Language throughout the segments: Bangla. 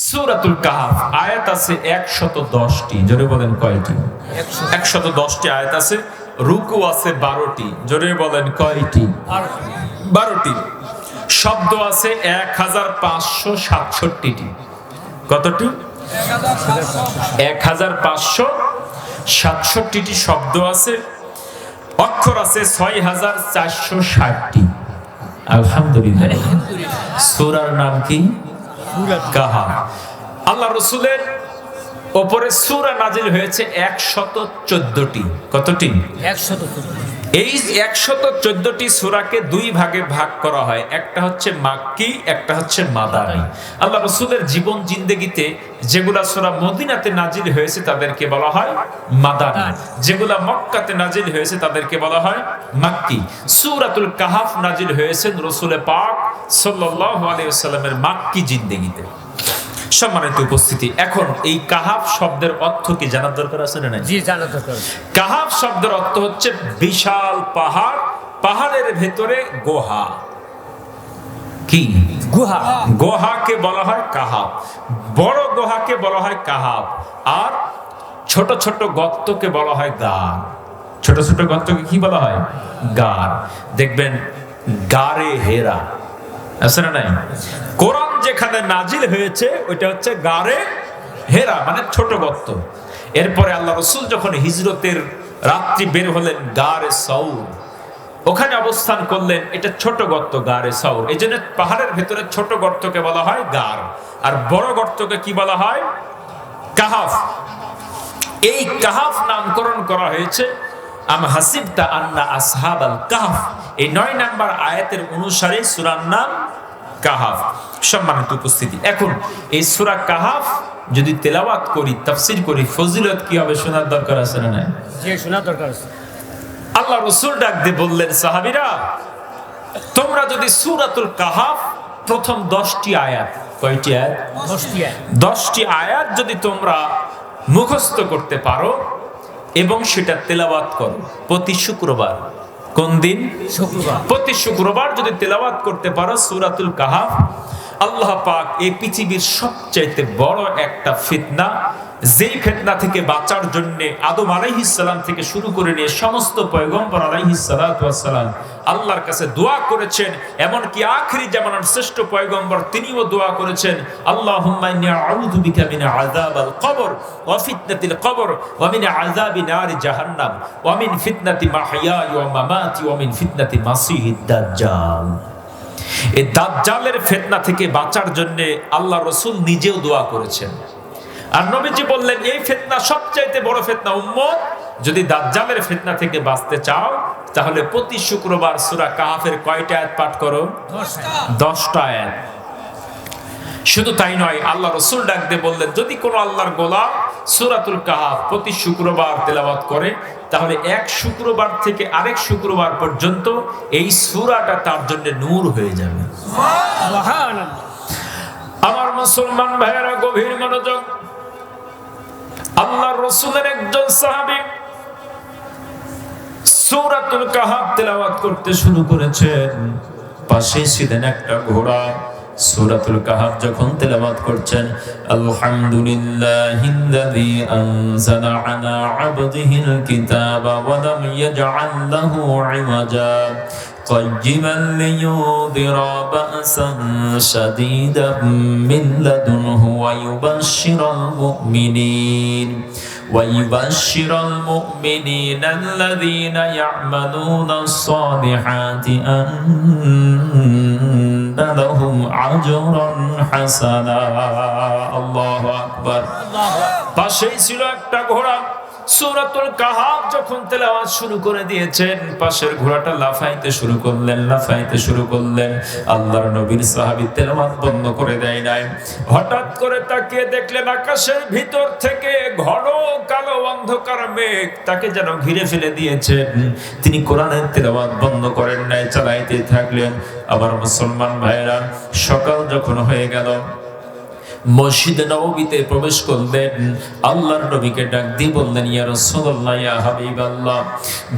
সূরাতুল কাহাফ আয়াত আছে 110টি। জোরে বলেন কয়টি? 110টি আয়াত আছে। রুকু আছে 12টি। জোরে বলেন কয়টি? 12টি। শব্দ আছে 1567টি। কতটি? 1567টি শব্দ আছে। অক্ষর আছে 6460টি। আলহামদুলিল্লাহ। সূরার নাম কি? কাহাফ। আল্লাহ রাসূলের উপরে সূরা নাজিল হয়েছে 114টি। কতটি? 114। এই 114টি সূরাকে দুই ভাগে ভাগ করা হয়। একটা হচ্ছে মাক্কি, একটা হচ্ছে মাদানী। আল্লাহ রাসূলের জীবন জিন্দেগিতে যেগুলা সূরা মদিনাতে নাজিল হয়েছে তাদেরকে বলা হয় মাদানী, যেগুলা মক্কাতে নাজিল হয়েছে তাদেরকে বলা হয় মাক্কি। সূরাতুল কাহাফ নাজিল হয়েছে রাসূল পাক সাল্লাল্লাহু আলাইহি ওয়াসাল্লামের মাক্কি জিন্দেগিতে। সম্মানিত উপস্থিতি, এখন এই কাহাফ শব্দের অর্থ কি জানার দরকার আছে না? জি, জানার দরকার। কাহাফ শব্দের অর্থ হচ্ছে বিশাল পাহাড়, পাহাড়ের ভেতরে গুহা। কি গুহা? গুহাকে বলা হয় কাহাফ। বড় গুহাকে বলা হয় কাহাফ, আর ছোট ছোট গর্তকে বলা হয় গার। ছোট ছোট গর্তকে কি বলা হয়? গার। দেখবেন গারে হেরা আছে না নাই? কোরআন যেখানে নাজিল হয়েছে ওইটা হচ্ছে গারে হেরা, মানে ছোট গর্ত। এরপরে আল্লাহ রাসূল যখন হিজরতের রাত্রি বের হলেন গারে সাউর, ওখানে অবস্থান করলেন। এটা ছোট গর্ত, গারে সাউর। এই জন্য পাহাড়ের ভেতরে ছোট গর্তকে বলা হয় গার, আর বড় গর্তকে কি বলা হয়? কাহাফ। এই কাহাফ নামকরণ করা হয়েছে আম হাসিবতা আন্না আসহাবাল কাহাফ, এই 9 নাম্বার আয়াতের অনুসারে সূরার নাম কাহাফ। সম্মানিত উপস্থিতি, এখন এই সূরা কাহাফ যদি তেলাওয়াত করি, তাফসীর করি, ফজিলত কি হবে শোনার দরকার আছে না? নাই? জি, শোনার দরকার আছে। আল্লাহ রাসূল ডাক দিয়ে বললেন, সাহাবীরা, তোমরা যদি সূরাতুল কাহাফ প্রথম 10টি আয়াত, কয়টি আয়াত? 10টি আয়াত। 10টি আয়াত যদি তোমরা মুখস্থ করতে পারো এবং সেটা তেলাওয়াত করো প্রতি শুক্রবার। কোন দিন? শুক্রবার। প্রতি শুক্রবার যদি তেলাওয়াত করতে পারো সূরাতুল কাহাফ, আল্লাহ পাক এই পৃথিবীর সবচাইতে বড় একটা ফিতনা, যেই ফিতনা থেকে বাঁচার জন্য আদম আলাইহিস সালাম থেকে শুরু করে নিয়ে সমস্ত পয়গম্বর আলাইহিস সালাতু ওয়াস সালাম আল্লাহর কাছে দোয়া করেছেন, এমনকি আখিরি জামানার শ্রেষ্ঠ পয়গম্বর তিনিও দোয়া করেছেন, আল্লাহুম্মা ইন্নী আউযু বিকা মিন আযাবিল কবর ওয়া ফিতনাতিল কবর ওয়া মিন আযাবি নারি জাহান্নাম ওয়া মিন ফিতনাতি মাহইয়াই ওয়া মামাতি ওয়া মিন ফিতনাতি মাসিহিদ দাজ্জাল। এই দাজ্জালের ফিতনা থেকে বাঁচার জন্য আল্লাহ রাসূল নিজেও দোয়া করেছেন। আর নবীজি বললেন, এই ফিতনা সবচাইতে বড় ফিতনা উম্মত, যদি দাজ্জালের ফিতনা থেকে বাঁচতে চাও তাহলে প্রতি শুক্রবার সূরা কাহাফের কয়টা আয়াত পাঠ করো? 10টা আয়াত। শুধু তাই নয়, আল্লাহ রাসূল ডাক দিয়ে বললেন, যদি কোনো আল্লাহর গোলাম সূরাতুল কাহাফ প্রতি শুক্রবার তেলাওয়াত করে তাহলে এক শুক্রবার থেকে আরেক শুক্রবার পর্যন্ত এই সূরাটা তার জন্য নূর হয়ে যাবে। সুবহানাল্লাহ। আমার মুসলমান ভাইয়েরা, গভীর মনোযোগ। আল্লাহর রাসূলের একজন সাহাবী সূরাতুল কাহাফ তেলাওয়াত করতে শুরু করেছেন, পাশে ছিলেন একটা ঘোড়া। সূরাতুল কাহাফ যখন তেলাওয়াত করছেন, আলহামদুলিল্লাহিল্লাযী আনজালা আলা আবদিহিল কিতাবা ওয়া লাম ইয়াজআল লাহু ইওয়াজা قيما لينذر بأسا شديدا من لدنه ويبشر المؤمنين الذين يعملون الصالحات أن لهم أجرا حسنا। الله أكبر। পাশেই ছিল একটা ঘোড়া। সূরাতুল কাহাফ যখন তেলাওয়াত শুরু করে দিয়েছেন, পাশের ঘোড়াটা লাফাইতে শুরু করলেন। আল্লাহর নবীর সাহাবী তেলাওয়াত বন্ধ করে দেয় নাই। হঠাৎ করে তাকিয়ে দেখলেন আকাশের ভিতর থেকে ঘন কালো অন্ধকার মেঘ তাকে যেন ঘিরে ফেলে দিয়েছেন। তিনি কোরআনের তেলাওয়াত বন্ধ করেন নাই, চালাইতে থাকলেন। আমার মুসলমান ভাইরা, সকাল যখন হয়ে গেল, মসজিদে নববীতে প্রবেশ করলেন, আল্লাহর নবীকে ডাক দিয়ে বললেন, ইয়া রাসূলুল্লাহ, ইয়া হাবিবাল্লাহ,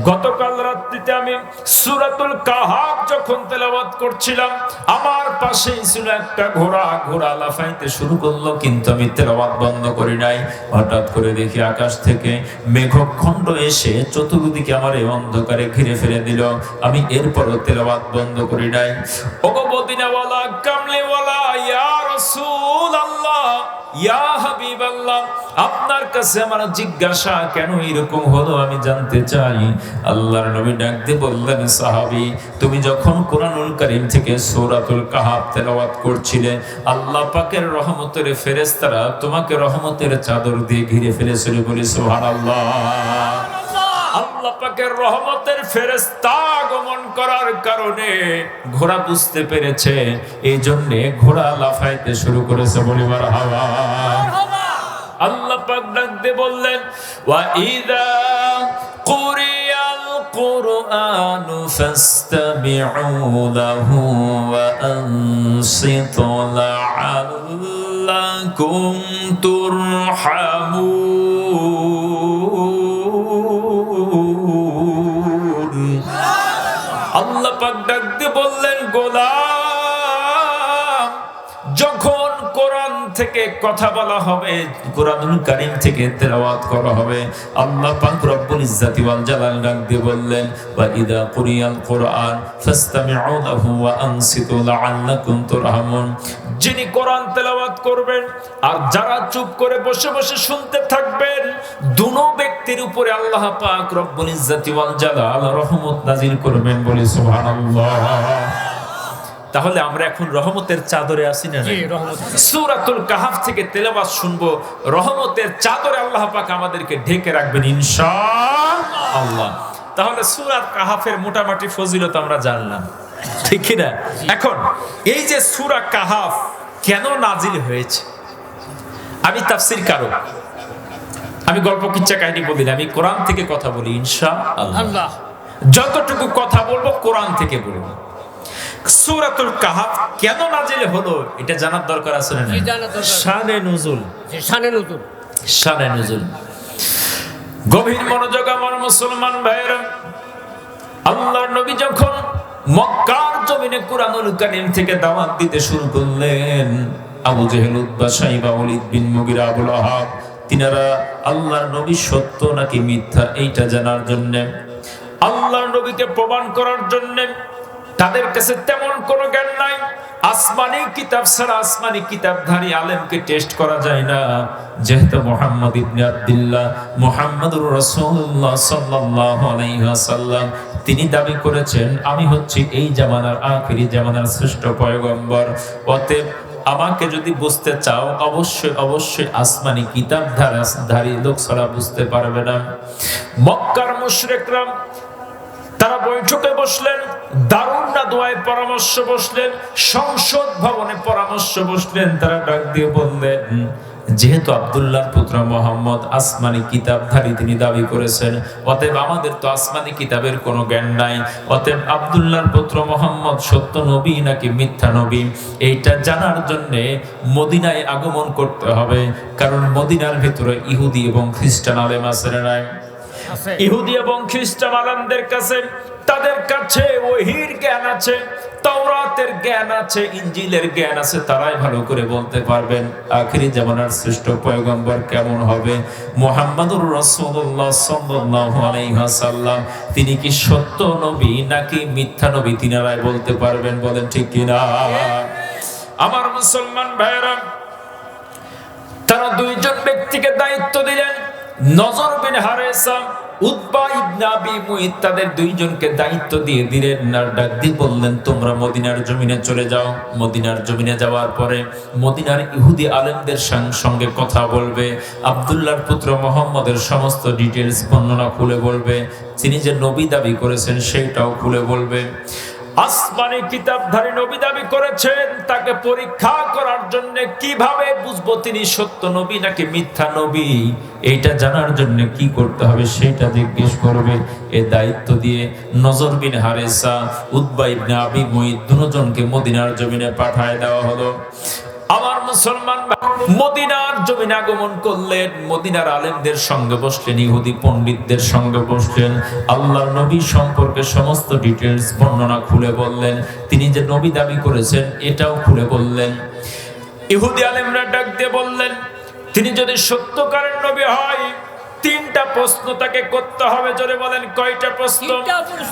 গতকাল রাত্রিতে আমি সূরাতুল কাহাফ যখন তেলাওয়াত করছিলাম, আমার পাশেই ছিল একটা ঘোড়া। ঘোড়া লাফাইতে শুরু করলো, কিন্তু আমি তেলাওয়াত বন্ধ করি নাই। হঠাৎ করে দেখি আকাশ থেকে মেঘখণ্ড এসে চতুর্দিকে আমার এই অন্ধকারে ঘিরে ফেলে দিল। আমি এরপরও তেলাওয়াত বন্ধ করি নাই। ওগো মদিনাওয়ালা, কামলিওয়ালা, ইয়া রাসূলুল্লাহ, ইয়া হাবিবাল্লাহ, আপনার কাছে আমার জিজ্ঞাসা কেন এরকম হলো আমি জানতে চাই। আল্লাহর নবী ডাক দিয়ে বললেন, সাহাবী, তুমি যখন কোরআনুল কারীম থেকে সূরাতুল কাহাফ তেলাওয়াত করছিলে, আল্লাহ পাকের রহমতের ফেরেশতারা তোমাকে রহমতের চাদর দিয়ে ঘিরে ফেলেছিল। বলি সুবহানাল্লাহ। আল্লাহ পাকের রহমতের ফেরেশতা আগমন করার কারণে ঘোড়া বুঝতে পেরেছে, এই জন্য ঘোড়া লাফাইতে শুরু করেছে। বলি মারহাবা। আল্লাহ পাক ডাক দিয়ে বললেন, ওয়া ইযা কুরিয়াল কুরআনু ফাসতামিউ লাহু ওয়া আনসিতু লাআল্লাকুম তুরহামুন। আল্লাহ পাক ডাক দিয়ে বললেন, গোলাম, যখন কোরআন থেকে কথা বলা হবে, কোরআনুল কারীম থেকে তেলাওয়াত করা হবে, আল্লাহ পাক রব্বুল ইজ্জাতি ওয়াল জালাল ডাক দিয়ে বললেন, ওয়া ইযা কুরিয়াল কুরআন ফাসতামিউ লাহু ওয়া আনসিতু লাআল্লাকুম তুরহামুন। যিনি কোরআন তেলাওয়াত করবেন আর যারা চুপ করে বসে বসে শুনতে থাকবেন, দুনো ব্যক্তির উপরে আল্লাহ পাক রব্বুল ইজ্জাতি ওয়াল জালাল রহমত নাযিল করবেন। বলি সুবহানাল্লাহ। তাহলে আমরা এখন রহমতের চাদরে আছি না? সূরাতুল কাহাফ থেকে তেলাওয়াত শুনবো, রহমতের চাদরে আল্লাহ পাক আমাদেরকে ঢেকে রাখবেন ইনশাআল্লাহ। তাহলে সূরা কাহাফের মোটামুটি ফজিলত আমরা জানলাম, ঠিক কি না? এখন এই যে সূরা কাহাফ কেন নাজিল হয়েছে, আমি তাফসীর কারো, আমি গল্প কিচ্ছা কাহিনী বলি না, আমি কোরআন থেকে কথা বলি ইনশাআল্লাহ। যতটুকু কথা বলবো কোরআন থেকে বলবো। সূরাতুল কাহাফ কেন নাজিল হলো এটা জানার দরকার আছে না? শানে নুজুল, শানে নুজুল। গভীর মনোযোগ আমার মুসলমান ভাইরা, আল্লাহর নবী যখন মক্কার জমিনে কোরআনুল কারীম থেকে দাওয়াত দিতে শুরু করলেন, আবু জেহেল, উতবা, শাইবা, ওলীদ বিন মুগীরা, আবু লাহাব, তিনারা আল্লাহর নবী সত্য নাকি মিথ্যা এইটা জানার জন্য, আল্লাহর নবীকে প্রমাণ করার জন্য তাদের কাছে তেমন কোনো জ্ঞান নাই। আসমানি কিতাব ছাড়া আসমানি কিতাবধারী আলেমকে টেস্ট করা যায় না। যেহেতু মুহাম্মদ ইবনে আব্দুল্লাহ মুহাম্মদুর রাসূলুল্লাহ সাল্লাল্লাহু আলাইহি ওয়াসাল্লাম তিনি দাবি করেছেন, আমি হচ্ছি এই জামানার আখিরি জামানার শ্রেষ্ঠ পয়গম্বর। অতএব আমাকে যদি বুঝতে চাও, অবশ্যই অবশ্যই আসমানি কিতাবধারী লোক ছাড়া বুঝতে পারবে না। মক্কার মুশরিকরা তারা বৈঠকে বসলেন, দারুন নাদওয়ায় পরামর্শ বসলেন, সংসদ ভবনে পরামর্শ বসলেন। তারা ডাক দিয়ে বললেন, যেহেতু আব্দুল্লাহর পুত্র মুহাম্মদ আসমানি কিতাবধারী তিনি দাবি করেছেন, অতএব আমাদের তো আসমানি কিতাবের কোনো জ্ঞান নাই। অতএব আব্দুল্লাহর পুত্র মুহাম্মদ সত্য নবী নাকি মিথ্যা নবী এইটা জানার জন্য মদিনায় আগমন করতে হবে। কারণ মদিনার ভিতরে ইহুদি এবং খ্রিস্টান আলেম আছে না? ইহুদি এবং খ্রিস্টান আলেমদের কাছে, তাদের কাছে ওহীর জ্ঞান আছে, তাওরাতের জ্ঞান আছে, ইনজিলের জ্ঞান আছে। তারাই ভালো করে বলতে পারবেন আখিরি জামানার শ্রেষ্ঠ পয়গম্বর কেমন হবে। মুহাম্মদুর রাসূলুল্লাহ সাল্লাল্লাহু আলাইহি ওয়াসাল্লাম তিনি কি সত্য নবী নাকি মিথ্যা নবী তিনারাই বলতে পারবেন। বলেন ঠিক কিনা? আমার মুসলমান ভাইরা, তারা দুইজন ব্যক্তিকে দায়িত্ব দিলেন, নজর বিন হারেসা, উতবা ইবনে আবি মুইত, তাদের দুইজনকে দায়িত্ব দিয়ে দিলেন। আর ডাক দিয়ে বললেন, তোমরা মদিনার জমিনে চলে যাও। মদিনার জমিনে যাওয়ার পরে মদিনার ইহুদি আলেমদের সঙ্গে কথা বলবে, আব্দুল্লাহর পুত্র মুহাম্মদের সমস্ত ডিটেইলস বর্ণনা খুলে বলবে, তিনি যে নবী দাবি করেছেন সেইটাও খুলে বলবে। আসমানি কিতাবধারী নবী দাবি করেছেন, তাকে পরীক্ষা করার জন্য কিভাবে বুঝবো তিনি সত্য নবী নাকি মিথ্যা নবী এইটা জানার জন্য কি করতে হবে সেটা জিজ্ঞেস করবে। এই দায়িত্ব দিয়ে নজর বিন হারেসা, উতবা ইবনে আবি মুইত দুজনকে মদিনার জমিনে পাঠায় দেওয়া হলো। আমার মুসলমান মদিনার জমিনে আগমন করলেন, মদিনার আলেমদের সঙ্গে বসলেন, ইহুদি পণ্ডিতদের সঙ্গে বসলেন, আল্লাহর নবী সম্পর্কে সমস্ত ডিটেইলস বর্ণনা খুলে বললেন। তিনি যে নবী দাবি করেছেন এটাও খুলে বললেন। ইহুদি আলেমরা ডাক দিয়ে বললেন, তিনি যদি সত্যকারের নবী হয় তিনটা প্রশ্ন তাকে করতে হবে। জোরে বলেন, কয়টা প্রশ্ন?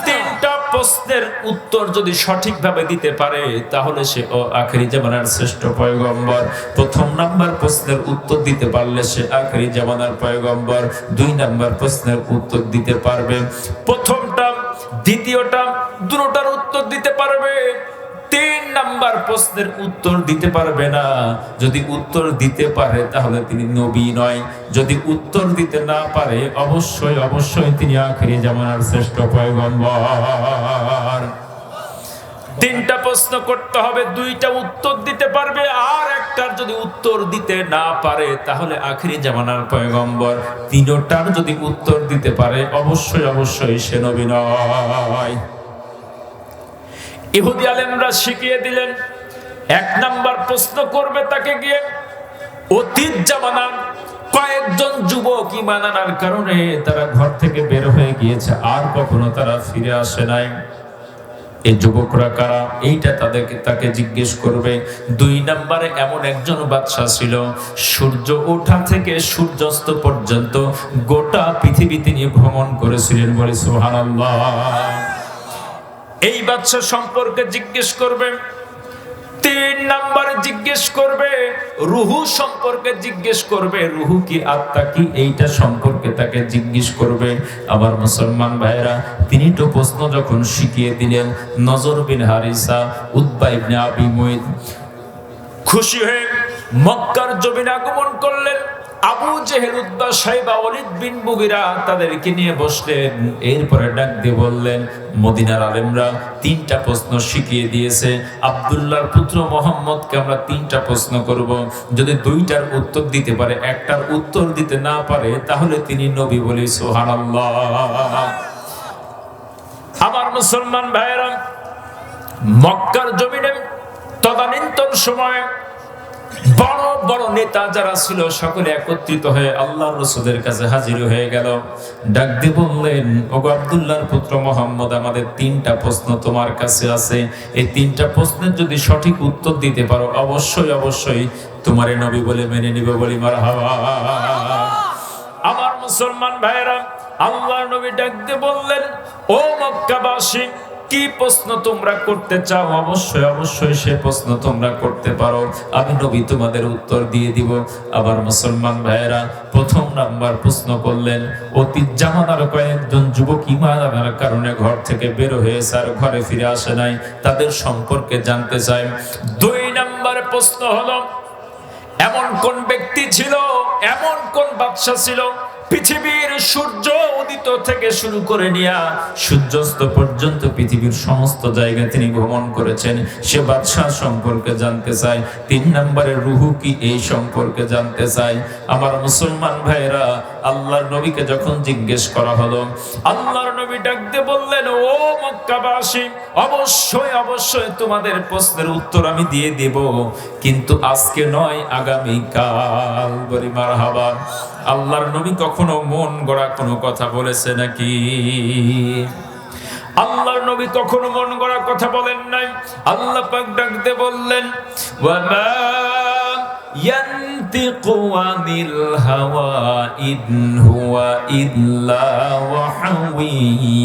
তিনটা প্রশ্নের উত্তর যদি সঠিকভাবে দিতে পারে তাহলে সে আখেরি জামানার শ্রেষ্ঠ পয়গম্বর। প্রথম নাম্বার প্রশ্নের উত্তর দিতে পারলে সে আখেরি জামানার পয়গম্বর। 2 নাম্বার প্রশ্নের উত্তর দিতে পারবে, প্রথমটা দ্বিতীয়টা দুটোটার উত্তর দিতে পারবে। 3 নাম্বার প্রশ্নের উত্তর দিতে পারবে না। যদি উত্তর দিতে পারে তাহলে তিনি নবী নয়, যদি উত্তর দিতে না পারে অবশ্যই অবশ্যই তিনি আখেরি জামানার শ্রেষ্ঠ পয়গম্বর। 3টা প্রশ্ন করতে হবে, 2টা উত্তর দিতে পারবে, আর একটার যদি উত্তর দিতে না পারে তাহলে আখেরি জামানার পয়গম্বর। 3টার যদি উত্তর দিতে পারে অবশ্যই অবশ্যই সে নবী নয়। ইহুদি আলেমরা শিখিয়ে দিলেন, 1 নাম্বার প্রশ্ন করবে তাকে গিয়ে অতীত জামানার কয়েকজন যুবক ঈমান আনার কারণে তারা ঘর থেকে বের হয়ে গিয়েছে, আর কখনো তারা ফিরে আসে নাই। এই যুবকরা কারা এইটা তাকে জিজ্ঞেস করবে। 2 নম্বরে এমন একজন বাদশা ছিল, সূর্য ওঠা থেকে সূর্যাস্ত পর্যন্ত গোটা পৃথিবী তিনি ভ্রমণ করেছিলেন। বলে সুবহানাল্লাহ। এই বাদশা সম্পর্কে জিজ্ঞেস করবে। 3 নম্বরে জিজ্ঞেস করবে রুহু সম্পর্কে জিজ্ঞেস করবে, রুহু কি আত্মা কি এইটা সম্পর্কে তাকে জিজ্ঞেস করবে। আবার মুসলমান ভাইরা, তিনি তো প্রশ্ন যখন শিখিয়ে দিলেন, নজর বিন হারিসা, উতবা ইবনে আবি মুইত খুশি হয়ে মক্কার জমিনে আগমন করলেন। আবু জেহেল, উতবা, শাইবা, ওয়ালিদ বিন মুগিরা তাদেরকে নিয়ে বসলেন। এরপরে ডাক দিয়ে বললেন, মদিনার আলেমরা 3টা প্রশ্ন শিখিয়ে দিয়েছে, আব্দুল্লাহর পুত্র মুহাম্মদকে আমরা 3টা প্রশ্ন করব। যদি 2টার উত্তর দিতে পারে, 1টার উত্তর দিতে না পারে তাহলে তিনি নবী। বলি সুবহানাল্লাহ। আমার মুসলমান ভাইয়েরা, মক্কার জমিনে তদানীন্তন সময় বড় বড় নেতা যারা ছিল সকলে একত্রিত হয়ে আল্লাহর রাসূলের কাছে হাজির হয়ে গেল। ডাক দিয়ে বললেন, ওগো আব্দুল্লাহর পুত্র মুহাম্মদ, আমাদের 3টা প্রশ্ন তোমার কাছে আছে। এই 3টা প্রশ্নের যদি সঠিক উত্তর দিতে পারো অবশ্যই অবশ্যই তোমারে নবী বলে মেনে নিবে। বলি মারহাবা। আমার মুসলমান ভাইয়েরা, আল্লাহর নবী ডাক দিয়ে বললেন, ও মক্কাবাসী, কি প্রশ্ন তোমরা করতে চাও অবশ্যই অবশ্যই সে প্রশ্ন তোমরা করতে পারো, আমি নবী তোমাদের উত্তর দিয়ে দিব। আবার মুসলমান ভাইয়েরা, প্রথম নাম্বার প্রশ্ন করলেন, অতীত জামানার কয়েকজন যুবক ঈমান আনার কারণে ঘর থেকে বের হয়েছে আর ঘরে ফিরে আসে নাই, তাদের সম্পর্কে জানতে চাই। 2 নাম্বার প্রশ্ন হলো, এমন কোন ব্যক্তি ছিল, এমন কোন বাদশা ছিল পৃথিবীর সূর্য উদিত থেকে শুরু করে নিয়া সূর্যাস্ত পর্যন্ত পৃথিবীর সমস্ত জায়গায় তিনি ভ্রমণ করেছেন, সে বাদশাহ সম্পর্কে জানতে চাই। 3 নম্বরে রুহু কি এই সম্পর্কে জানতে চাই। আমার মুসলমান ভাইরা, আল্লাহর নবীকে যখন জিজ্ঞেস করা হলো, আল্লাহর নবী ডাক দিয়ে বললেন, ও মক্কাবাসী, অবশ্যই অবশ্যই তোমাদের প্রশ্নের উত্তর আমি দিয়ে দেব, কিন্তু আজকে নয়, আগামীকাল। বলি মারহাবা। আল্লাহর নবী কখনো মন গড়া কোনো কথা বলেছে নাকি? আল্লাহর নবী কখনো মন গড়া কথা বলেন নাই। আল্লাহ পাক ডাক দিয়ে বললেন, ওয়া মা ইয়ানতিকু আনিল হাওয়া ইন হুয়া ইল্লা ওয়াহয়ুহা।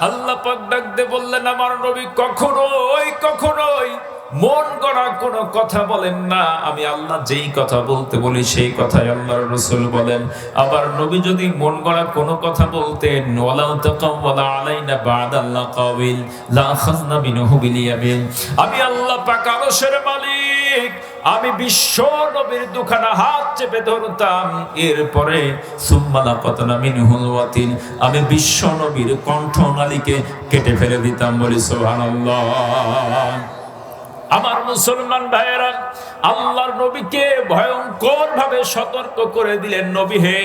আল্লাহ পাক ডাক দিয়ে বললেন, আমার নবী কখনোই মন গড়া কোনো কথা বলেন না। আমি আল্লাহ যেই কথা বলতে বলি সেই কথাই আল্লাহর রাসূল বলেন। আবার নবী যদি মন গড়া কোনো কথা বলতেন, ওয়ালাউ তাকাওয়ালা আলাইনা বা'দাল কাওয়িল লা আখাযনা মিনহু বিল ইয়ামিন, আমি আল্লাহ পাক আরশের মালিক, আমি বিশ্ব নবীর দুখানা হাত চেপে ধরতাম, এরপরে সুম্মা লাকাতনা মিনহুল ওয়াতিন, আমি বিশ্ব নবীর কণ্ঠনালীকে কেটে ফেলে দিতাম। বলি সুবহানাল্লাহ। আমার মুসলমান ভাইয়েরা, আল্লাহর নবীকে ভয়ঙ্কর ভাবে সতর্ক করে দিলেন, নবী হে,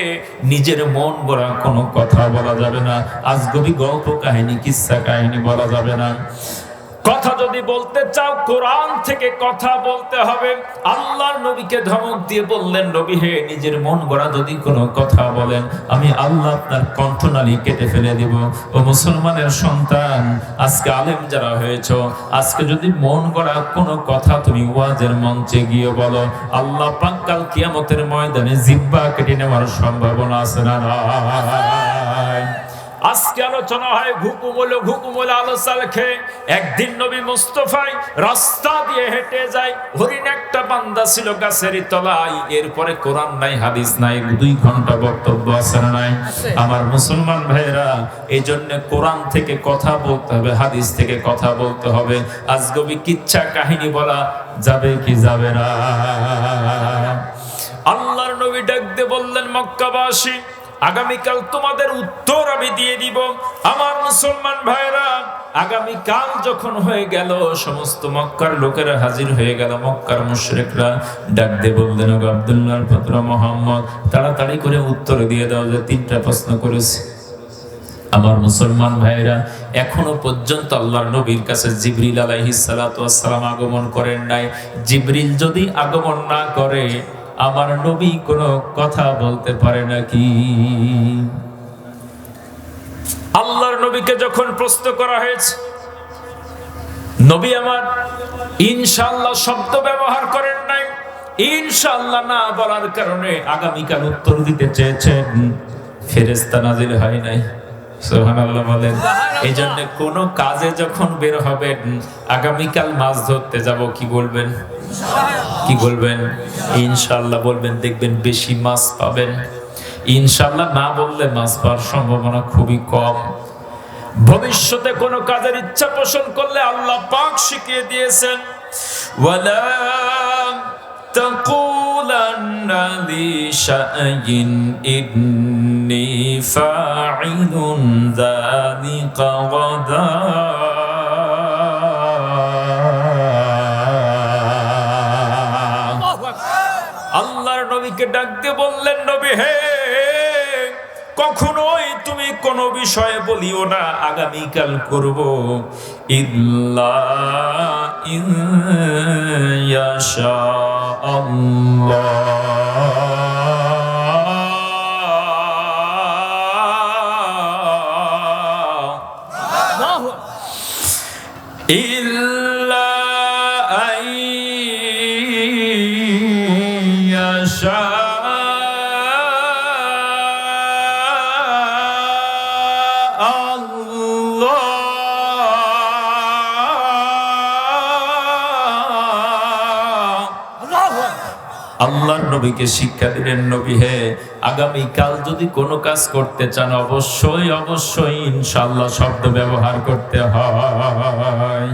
নিজের মন গড়া কোনো কথা বলা যাবে না, আজগবি গল্প কাহিনী কিসসা কাহিনী বলা যাবে না। কথা যদি বলতে চাও কোরআন থেকে কথা বলতে হবে। আল্লাহর নবীকে ধমক দিয়ে বললেন, নবী হে, নিজের মন গড়া যদি কোনো কথা বলেন, আমি আল্লাহ আপনার কণ্ঠনালী কেটে ফেলে দিব। ও মুসলমানের সন্তান, আজকে আলেম যারা হয়েছো, আজকে যদি মন গড়া কোনো কথা তুমি ওয়াজের মঞ্চে গিয়ে বলো, আল্লাহ পাক কাল কিয়ামতের ময়দানে জিহ্বা কেটে নেওয়ার সম্ভাবনা আছে না নাই? আজকে আলোচনা হয় ঘুকুমল আলো চাল খেয়ে। একদিন নবী মুস্তাফাই রাস্তা দিয়ে হেঁটে যায়, হরিণ একটা বান্দা ছিল গাছের তলায়। এরপরে কোরআন নাই, হাদিস নাই, 2 ঘন্টা বক্তব্য আছে না নাই? আমার মুসলমান ভাইরা, এই জন্য কোরআন থেকে কথা বলতে হবে, হাদিস থেকে কথা বলতে হবে। আজগবি কিচ্ছা কাহিনী বলা যাবে কি যাবে না? আল্লাহর নবী ডাক দিয়ে বললেন, মক্কাবাসী, আগামীকাল তোমাদের উত্তর আমি দিয়ে দিব। আমার মুসলমান ভাইরা, আগামীকাল যখন হয়ে গেল, সমস্ত মক্কার লোকেরা হাজির হয়ে গেল। মক্কার মুশরিকরা ডাক দিয়ে বললেন, ওগো আব্দুল্লাহর পুত্র মুহাম্মদ, তাড়াতাড়ি করে উত্তর দিয়ে দাও যে 3টা প্রশ্ন করেছে। আমার মুসলমান ভাইরা, এখনো পর্যন্ত আল্লাহর নবীর কাছে জিবরিল আলাইহিস সালাতু ওয়াস সালাম আগমন করেন নাই। জিবরিল যদি আগমন না করে, আমার নবী কোনো কথা বলতে পারে নাকি? আল্লাহর নবীকে যখন প্রশ্ন করা হয়েছে, নবী আমার ইনশাআল্লাহ শব্দ ব্যবহার করেন নাই। ইনশাআল্লাহ না বলার কারণে আগামীকাল উত্তর দিতে চেয়েছেন, ফেরেশতা নাজিল হয় নাই। সুবহানাল্লাহ বলেন। এই জন্য কোন কাজে যখন বের হবেন, আগামীকাল মাছ ধরতে যাব, কি বলবেন? কি বলবেন? ইনশাআল্লাহ বলবেন, দেখবেন বেশি মাছ পাবেন। ইনশাআল্লাহ না বললে মাছ পাওয়ার সম্ভাবনা খুবই কম। ভবিষ্যতে কোনো কাজের ইচ্ছা পোষণ করলে আল্লাহ পাক শিখিয়ে দিয়েছেন, ওয়ালা তাকুলান্না লিশাইইন ইন্নী ফাঈলুন যালিকা গাদা। আল্লাহর নবীকে ডাক দিয়ে বললেন, নবী হে, কখনোই তুমি কোন বিষয়ে বলিও না আগামীকাল করব, ইল্লা ইনশা আল্লাহ, ইল্লা ইনশা আল্লাহর নবীকে শিক্ষা দিলেন, নবী হে, আগামীকাল যদি কোনো কাজ করতে চান, অবশ্যই অবশ্যই ইনশাআল্লাহ শব্দ ব্যবহার করতে হয়।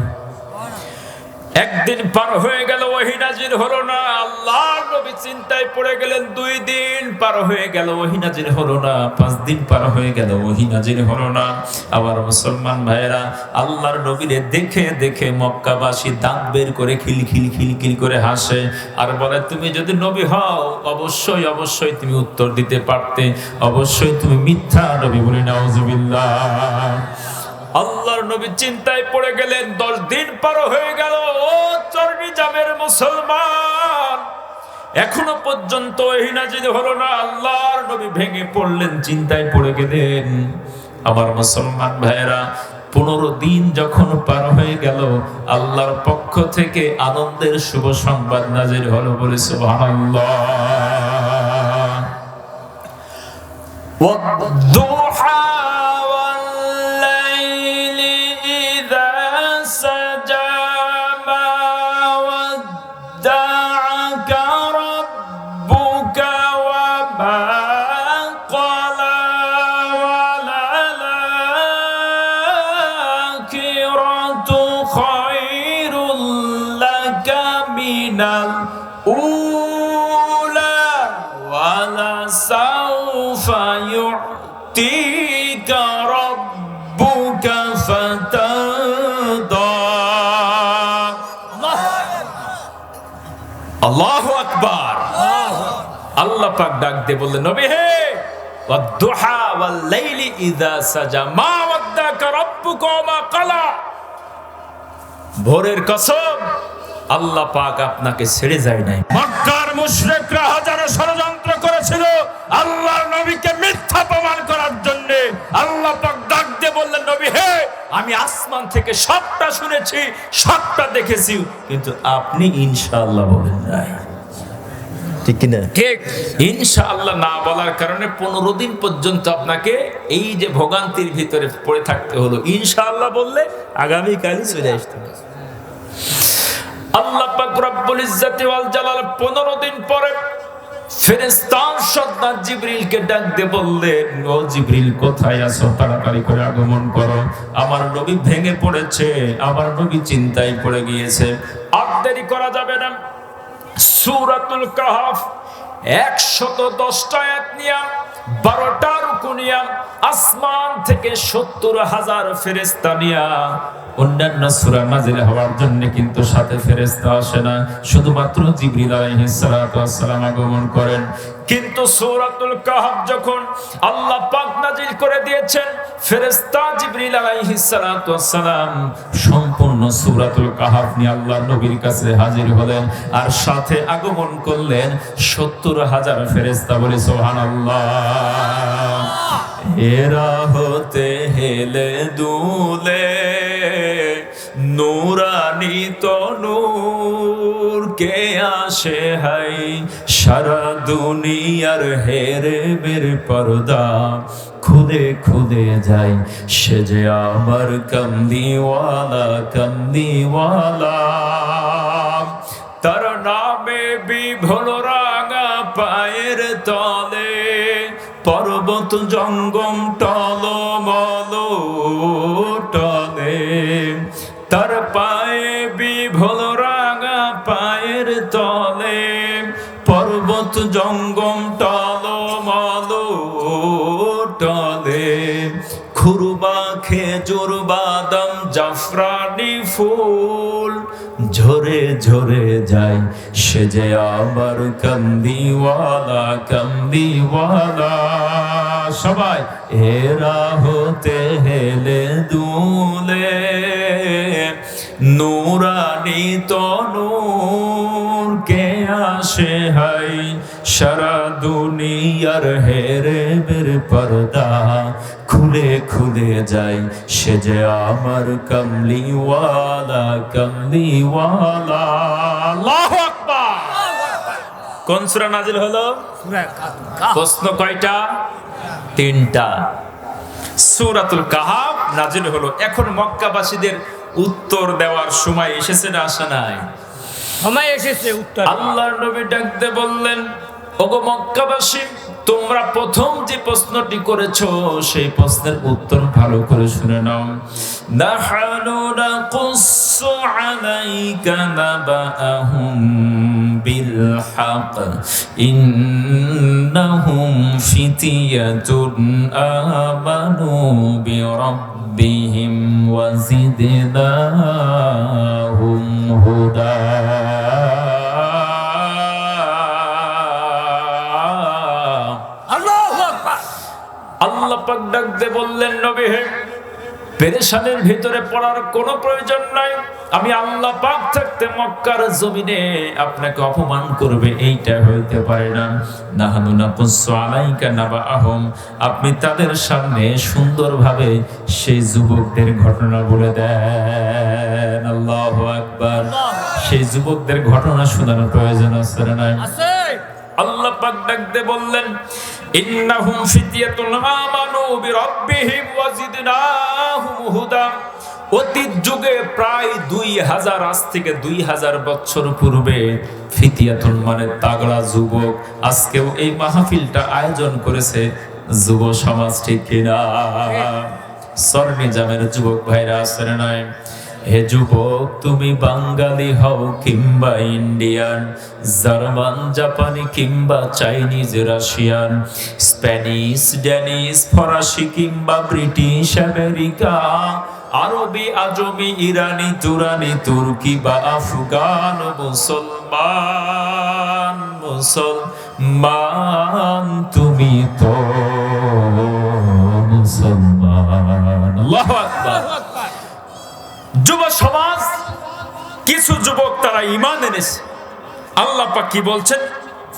একদিন পার হয়ে গেল, ওহী নাজির হলো না। আল্লাহর নবী চিন্তায় পড়ে গেলেন। 2 দিন পার হয়ে গেল, ওহী নাজির হলো না। 5 দিন পার হয়ে গেল, ওহী নাজির হলো না। আবার মুসলমান ভাইরা, আল্লাহর নবীরে দেখে দেখে মক্কাবাসী দাঁত বের করে খিলখিল করে হাসে আর বলে, তুমি যদি নবী হও, অবশ্যই অবশ্যই তুমি উত্তর দিতে পারতে, অবশ্যই তুমি মিথ্যা নবী। বলি নাউজুবিল্লাহ। আল্লাহর নবী চিন্তায় পড়ে গেলেন। 10 দিন পার হয়ে গেল। ও চরনি জামের মুসলমান, এখনো পর্যন্ত ওহী নাজিল হলো না। আল্লাহর নবী ভেঙে পড়লেন, চিন্তায় পড়ে গেলেন। আমার মুসলমান ভাইরা, 15 দিন যখন পার হয়ে গেল, আল্লাহর পক্ষ থেকে আনন্দের শুভ সংবাদ নাজিল হলো। বলে সুবহানাল্লাহ। ওয়াদ-দুহা وَلَسَوْفَ يُعْطِيكَ رَبُّكَ فَتَرْضَى। পাক ডাক দিয়ে বললেন, নবী হে, ওয়াদ-দুহা ওয়াল-লাইলি ইযা সাজা মা ওয়াদ্দাকা রাব্বুকা ওয়া মা ক্বালা। ভোরের কসম, আল্লাহ পাক আপনাকে ছেড়ে যায় নাই। মক্কার মুশরিকরা হাজারো ষড়যন্ত্র করেছিল আল্লাহর নবীকে মিথ্যা প্রমাণ করার জন্য। আল্লাহ পাক ডাক দিয়ে বললেন, নবী হে, আমি আসমান থেকে সবটা শুনেছি, সবটা দেখেছি, কিন্তু আপনি ইনশাআল্লাহ বলেন নাই। ঠিক কিনা? ঠিক। ইনশাআল্লাহ না বলার কারণে 15 দিন পর্যন্ত আপনাকে এই যে ভোগান্তির ভিতরে পড়ে থাকতে হলো। ইনশাআল্লাহ বললে আগামী কালই চলে আসতে। আল্লাহ পাক রব্বুল ইজ্জতি ওয়াল জালাল 15 দিন পরে ফেরেশতার সর্দার জিবরিলকে ডাক দিয়ে বললেন, ও জিবরিল, কোথায় আছো? তাড়াতাড়ি করে আগমন করো, আমার নবী ভেঙে পড়েছে, আমার নবী চিন্তায় পড়ে গিয়েছে, আর দেরি করা যাবে না। সূরাতুল কাহফ 110টা আয়াত নিয়া 12টা রুকু নিয়া আসমান থেকে 70,000 ফেরেশতা নিয়া অন্যান্য সূরা নাযিল হওয়ার জন্য কিন্তু সাথে ফেরেশতা আসে না, শুধুমাত্র জিবরিল আলাইহিস সালাতু ওয়াস সালাম আগমন করেন। কিন্তু সূরাতুল কাহফ যখন আল্লাহ পাক নাযিল করে দিয়েছেন, ফেরেশতা জিবরিল আলাইহিস সালাতু ওয়াস সালাম সম্পূর্ণ সূরাতুল কাহফ নিয়ে আল্লাহর নবীর কাছে হাজির হলেন, আর সাথে আগমন করলেন 70,000 ফেরেশতা। বলে সুবহানাল্লাহ। এরা হতে হেলে দুলে নুরানি তনুর কে আসে হাই, সারা দুনিয়ার হেরে বের পর্দা খুলে খুলে যায়, সে যে আমার কামদিওয়ালা কামদিওয়ালা। তার নামে বিভোল রাঙা পায়ের তলে পর্বত জঙ্গম টলমল টলে, তার পায়ে বিভোল রাঙা পায়ের তলে পর্বত জঙ্গম টলমল টলে, খুরবা খেজুর বাদাম জাফরানি ফুল ঝরে ঝরে যায়, সে যে আমার কামদিওয়ালা কামদিওয়ালা। সবাই এরা হতে হেলে দুলে নুরানি তনুর কে আসে হাই, সারা দুনিয়ার হেরে বের পর্দা খুলে খুলে যায়, সে যে আমার কামলিওয়ালা কামলিওয়ালা। আল্লাহু আকবার। কোন সূরা নাযিল হলো? সূরা কাহফ। প্রশ্ন কয়টা? 3টা। সূরাতুল কাহফ নাযিল হলো। এখন মক্কাবাসীদের উত্তর দেওয়ার সময় এসেছে না আসে নাই? সময় এসেছে উত্তর। আল্লাহর নবী ডাকতে বললেন, ওগো মক্কাবাসী, তোমরা প্রথম যে প্রশ্নটি করেছো সেই প্রশ্নের উত্তর ভালো করে শুনে নাও। নাহনু নাকুসসু আলাইকা নাবাআহুম বিল হক ইন্নাহুম ফিতিয়াতুন আমানু বিরাব্বিহিম ওয়া জিদনাহুম হুদা। আল্লাহ পাক ডাক দিয়ে বললেন, নবী হে, পেরেশানির ভিতরে পড়ার কোনো প্রয়োজন নাই। আমি আল্লাহ পাক থাকতে মক্কার জমিনে আপনাকে অপমান করবে এইটা হইতে পারে না। নাহনু নাকুসসু আলাইকা নাবাআহুম, আপনি তাদের সামনে সুন্দরভাবে সেই যুবকদের ঘটনা বলে দেন। আল্লাহু আকবার। সেই যুবকদের ঘটনা শোনানোর প্রয়োজন আছে না? আছে। আল্লাহ পাক ডাক দিয়ে বললেন, ইন্নাহুম ফিতিয়াতুন আমানু বিরাব্বিহিম ওয়া জিদনাহুম হুদা। অতীত যুগে প্রায় 2000, আজ থেকে 2000 বছর পূর্বে ফিতিয়াতুন মানে তাগড়া যুবক। আজকেও এই মাহফিলটা আয়োজন করেছে যুব সমাজ, ঠিক কিনা? সরনিজামের যুবক ভাইরা আছেন নাই? হে যুবক, তুমি বাঙালি হও কিংবা ইন্ডিয়ান, জার্মান জাপানি কিংবা চাইনিজ রাশিয়ান, স্প্যানিশ ড্যানিশ ফরাসি কিংবা ব্রিটিশ আমেরিকা, আরবি আজমি ইরানি তুরানি তুর্কি বা আফগান, মুসলমান মান তুমি তো মুসলমান। আল্লাহু আকবার। যুব সমাজ, কিছু যুবক তারা ঈমান এনেছে। আল্লাহ পাক কি বলছেন?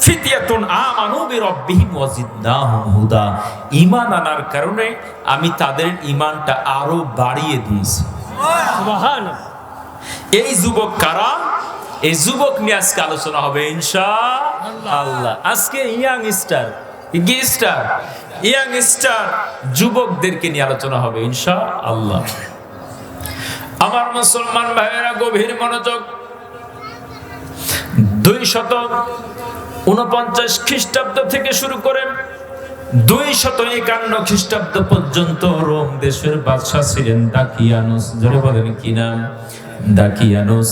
ফিতিয়াতুন আমানু বিরাব্বিহিম ওয়াজিদনাহুম হুদা। ঈমান আনার কারণে আমি তাদের ঈমানটা আরো বাড়িয়ে দিয়েছি। সুবহানাল্লাহ। এই যুবক কারা? এই যুবক নিয়ে আজকে আলোচনা হবে ইনশাআল্লাহ। আজকে ইয়াং স্টার যুবকদেরকে নিয়ে আলোচনা হবে ইনশাআল্লাহ। আমার মুসলমান ভাইয়েরা গভীর মনোযোগ। 249 খ্রিস্টাব্দ থেকে শুরু করে 251 খ্রিস্টাব্দ পর্যন্ত রোম দেশের বাদশা ছিলেন দাকিয়ানুস। জোরে বলেন কি নাম? দাকিয়ানুস।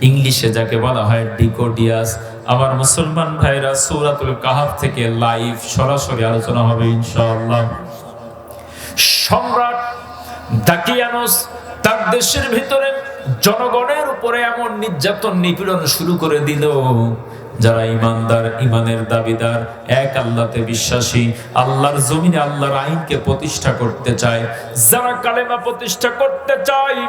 ইংলিশে যাকে বলা হয় ডিকোডিয়াস। আমার মুসলমান ভাইরা সূরাতুল কাহাফ থেকে লাইভ সরাসরি আলোচনা হবে ইনশাআল্লাহ। সম্রাট দাকিয়ানুস তার দেশের ভিতরে জনগণের উপরে এমন নির্যাতন নিপীড়ন শুরু করে দিল, যারা ইমানদার, ইমানের দাবিদার, এক আল্লাহতে বিশ্বাসী, আল্লাহর জমিনে আল্লাহর আইনকে প্রতিষ্ঠা করতে চায়, যারা কালেমা প্রতিষ্ঠা করতে চায়,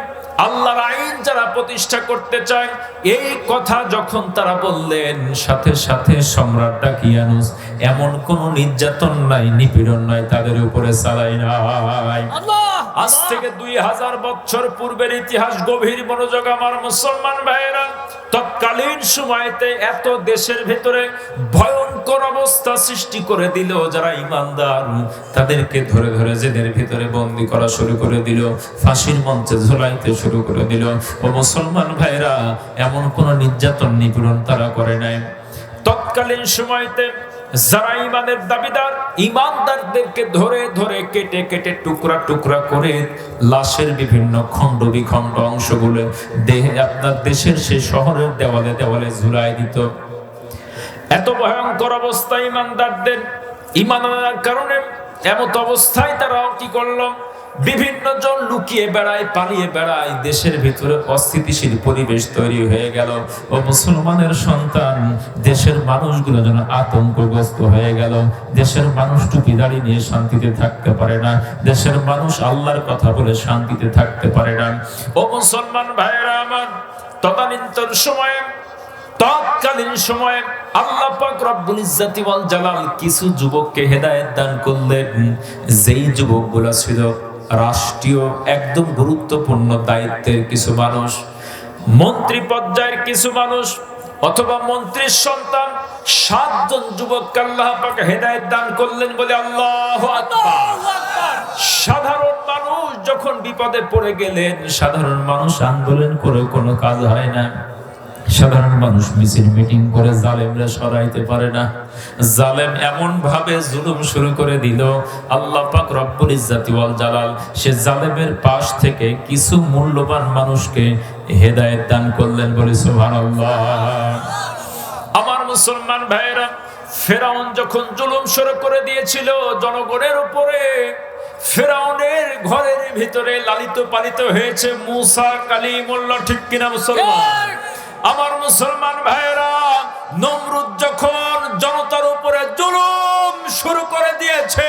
আল্লাহর আইন যারা প্রতিষ্ঠা করতে চায়, এই কথা যখন তারা বললেন, সাথে সাথে সম্রাট দাকিয়ানুস এমন কোন নির্যাতন নাই, নিপীড়ন নাই তাদের উপরে চালায় নাই। আজ থেকে 2000 বছর পূর্বের ইতিহাস। গভীর মনোযোগ আমার মুসলমান ভাইয়েরা। তৎকালীন সময়তে এত দেশের ভিতরে ভয়ঙ্কর অবস্থা সৃষ্টি করে দিল, যারা ঈমানদার তাদেরকে ধরে ধরে জেলের ভিতরে বন্দী করা শুরু করে দিল, ফাঁসির মঞ্চে ঝুলাইতে শুরু করে দিল। ও মুসলমান ভাইরা, এমন কোন নির্যাতন নিপীড়ন তারা করে নাই। তৎকালীন সময়তে যারা ইমানের দাবিদার, ইমানদারদেরকে ধরে ধরে কেটে কেটে টুকরা টুকরা করে লাশের বিভিন্ন খণ্ড বিখণ্ড অংশগুলো দেহে আপনার দেশের সেই শহরের দেওয়ালে দেওয়ালে ঝুলাই দিত। এত ভয়ঙ্কর অবস্থা ইমানদারদের। ঈমান আনার কারণে এমত অবস্থায় তারা কি করলো? বিভিন্ন জন লুকিয়ে বেড়ায়, পালিয়ে বেড়ায়। দেশের ভিতরে অস্থিতিশীল পরিবেশ তৈরি হয়ে গেল। ও মুসলমানের সন্তান, দেশের মানুষগুলো যেন আতঙ্কগ্রস্ত হয়ে গেল। দেশের মানুষ টুপি দাড়ি নিয়ে শান্তিতে থাকতে পারে না। দেশের মানুষ আল্লাহর কথা বলে শান্তিতে থাকতে পারে না। ও মুসলমান ভাইয়েরা আমার, তৎকালীন সময়ে আল্লাহ পাক রব্বুল ইজ্জাতি ওয়াল জালাল কিছু যুবককে হেদায়েত দান করলেন। যেই যুবকগুলো ছিল রাষ্ট্রীয় একদম গুরুত্বপূর্ণ দায়িত্বের কিছু মানুষ, মন্ত্রী পর্যায়ের কিছু মানুষ, অথবা মন্ত্রীর সন্তান। 7 জন যুবককে আল্লাহ পাক হেদায়েত দান করলেন বলে আল্লাহু আকবার। সাধারণ মানুষ যখন বিপদে পড়ে গেলেন, সাধারণ মানুষ আন্দোলন করে কোনো কাজ হয় না। সাধারণ মানুষ মিছিল মিটিং করে জালেমরা সরাইতে পারে না। জালেম এমন ভাবে জুলুম শুরু করে দিল, আল্লাহ পাক রব্বুল ইজ্জাতি ওয়াল জালাল সে জালেমের পাশ থেকে কিছু মূল্যবান মানুষকে হেদায়েত দান করলেন বলে সুবহানাল্লাহ। আমার মুসলমান ভাইরা, ফেরাউন যখন জুলুম শুরু করে দিয়েছিল জনগণের উপরে, ফেরাউনের ঘরের ভিতরে লালিত পালিত হয়েছে মুসা কালিমুল্লাহ। ঠিক কিনা মুসলমান? আমার মুসলমান ভাইরা, নমরুদ যখন জনতার উপরে জুলুম শুরু করে দিয়েছে,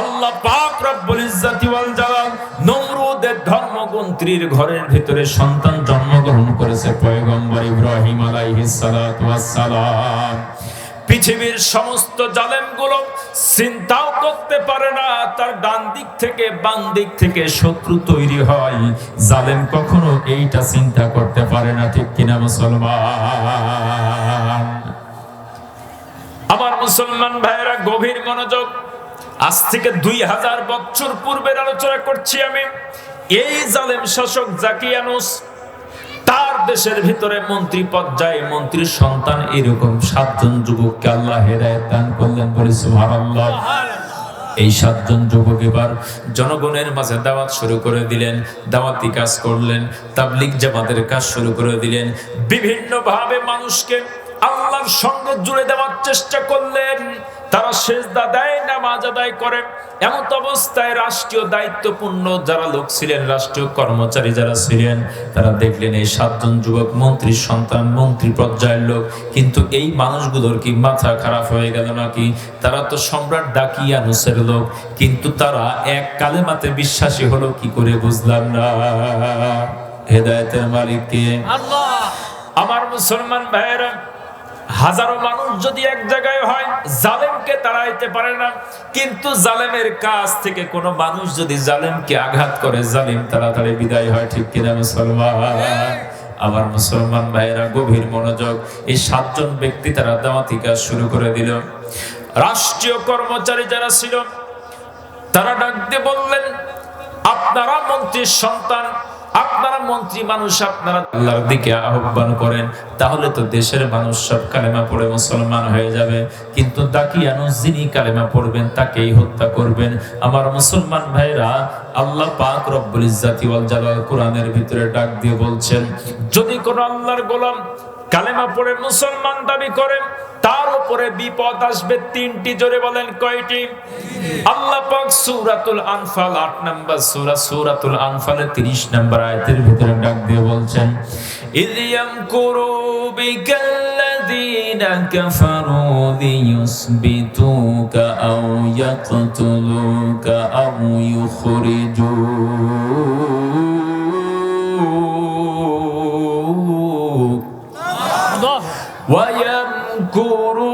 আল্লাহ পাক রব্বুল ইজ্জাতি ওয়াল জালাল নমরুদের ধর্মগ্রন্থীর ঘরের ভিতরে সন্তান জন্মগ্রহণ করেছে পয়গম্বর ইব্রাহিম আলাইহিস সালাতু ওয়াস সালাম। পৃথিবীর সমস্ত জালেমগুলো চিন্তাও করতে পারে না তার ডান দিক থেকে বাম দিক থেকে শত্রু তৈরি হয়। জালেম কখনো এইটা চিন্তা করতে পারে না। ঠিক কিনা মুসলমান? আমার মুসলমান ভাইয়েরা গভীর মনোযোগ। আজ থেকে 2000 বছর পূর্বের আলোচনা করছি আমি। এই জালেম শাসক দাকিয়ানুস তার দেশের ভিতরে মন্ত্রী পর্যায়ে মন্ত্রীর সন্তান এরকম 7 জন যুবককে আল্লাহ হেদায়েত দান করলেন বলে সুবহানাল্লাহ। এই 7 জন যুবক এবার জনগণের মাঝে দাওয়াত শুরু করে দিলেন, দাওয়াতি কাজ করলেন, তাবলীগ জামাতের কাজ শুরু করে দিলেন। বিভিন্ন ভাবে মানুষকে আল্লাহর সঙ্গে জুড়ে দেওয়ার চেষ্টা করলেন। তারা সেজদা দেয়, নামাজ আদায় করে। এমন অবস্থায় রাষ্ট্রীয় দায়িত্বপূর্ণ যারা লোক ছিলেন, রাষ্ট্রীয় কর্মচারী যারা ছিলেন, তারা দেখলেন এই 7 জন যুবক মন্ত্রীর সন্তান, মন্ত্রী পর্যায়ের লোক, কিন্তু এই মানুষগুলোর কি মাথা খারাপ হয়ে গেল নাকি? তারা তো সম্রাট দাকিয়ানুসের লোক, কিন্তু তারা এক কালেমাতে বিশ্বাসী হলো কি করে বুঝলাম না। হেদায়েতের মালিক কে? আল্লাহ। আমার মুসলমান ভাইয়েরা, হাজারো মানুষ যদি এক জায়গায় হয়, জালেমকে তাড়াইতে পারে না, কিন্তু জালেমের কাছ থেকে কোনো মানুষ যদি জালেমকে আঘাত করে, জালিম তাড়াতাড়ি বিদায় হয়। ঠিক কিনা মুসলমান? আমার মুসলমান ভাইয়েরা গভীর মনোযোগ। এই 7 জন ব্যক্তি তারা দাওয়াতি কাজ শুরু করে দিল। রাষ্ট্রীয় কর্মচারী যারা ছিল তারা ডাক দিয়ে বললেন, আপনারা মন্ত্রীর সন্তান, আপনারা মন্ত্রী মানুষ, আপনারা আল্লাহর দিকে আহ্বান করেন, তাহলে তো দেশের মানুষ সব কালেমা পড়ে মুসলমান হয়ে যাবে, কিন্তু দাকিয়ানুস যিনি কালেমা পড়বেন তাকেই হত্যা করবেন। আমার মুসলমান ভাইরা, আল্লাহ পাক রব্বুল ইজ্জাতি ওয়াল জালাল কোরআনের ভিতরে ডাক দিয়ে বলছেন, যদি কোন আল্লাহর গোলাম কালেমা পড়ে মুসলমান দাবি করে, তার উপরে বিপদ আসবে 3টি। জোরে বলেন কয়টি? আল্লাহ পাক সূরাতুল আনফাল 8 নম্বর সূরা, সূরাতুল আনফালের 30 নম্বর আয়াতের ভিতরে ডাক দিয়ে বলছেন, ইয ইয়ামকুরু বিকাল্লাযীনা কাফারু লিয়ুসবিতুকা আও ইয়াকতুলুকা আও ইউখরিজুক وَيَمْكُرُونَ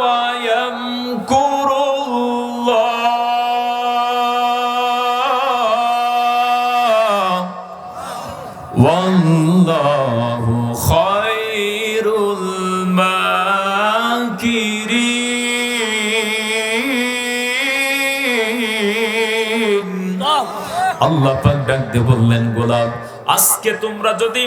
وَيَمْكُرُ اللَّهُ وَاللَّهُ خَيْرُ الْمَاكِرِينَ। আল্লাহ পাক ডাক দিয়ে বললেন, গোলাম, আজকে তোমরা যদি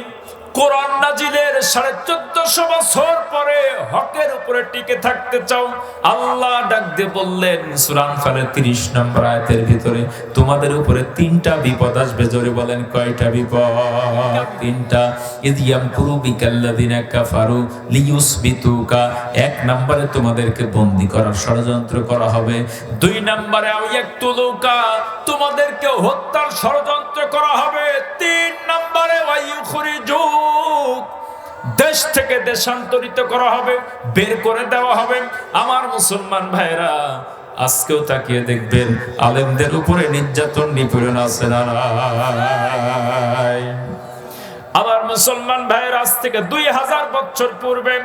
কোরআন নাজিলের 1450 বছর পরে হকের উপরে টিকে থাকতে চাও, আল্লাহ ডাক দিয়ে বললেন সূরা আনফালের 30 নম্বর আয়াতের ভিতরে, তোমাদের উপরে 3টা বিপদ আসবে। জোরে বলেন কয়টা বিপদ? 3টা। ইয ইয়ামকুরু বিকাল্লাযিনা কাফারু লিয়ুসবিতুকা, 1 নম্বরে তোমাদেরকে বন্দী করার ষড়যন্ত্র করা হবে। 2 নম্বরে আও ইয়াকতুলুকা, তোমাদেরকে হত্যার ষড়যন্ত্র করা হবে। 3 নম্বরে ওয়া ইউখরিজুক, দেশ থেকে দেশান্তরিত করা হবে, বের করে দেওয়া হবে। আমার মুসলমান ভাইরা, আজকেও তাকিয়ে দেখবেন আলেমদের উপরে নির্যাতন নিপীড়ন আছে না নাই? আমার মুসলমান ভাইরা, আজ থেকে 2000 বছর পূর্বে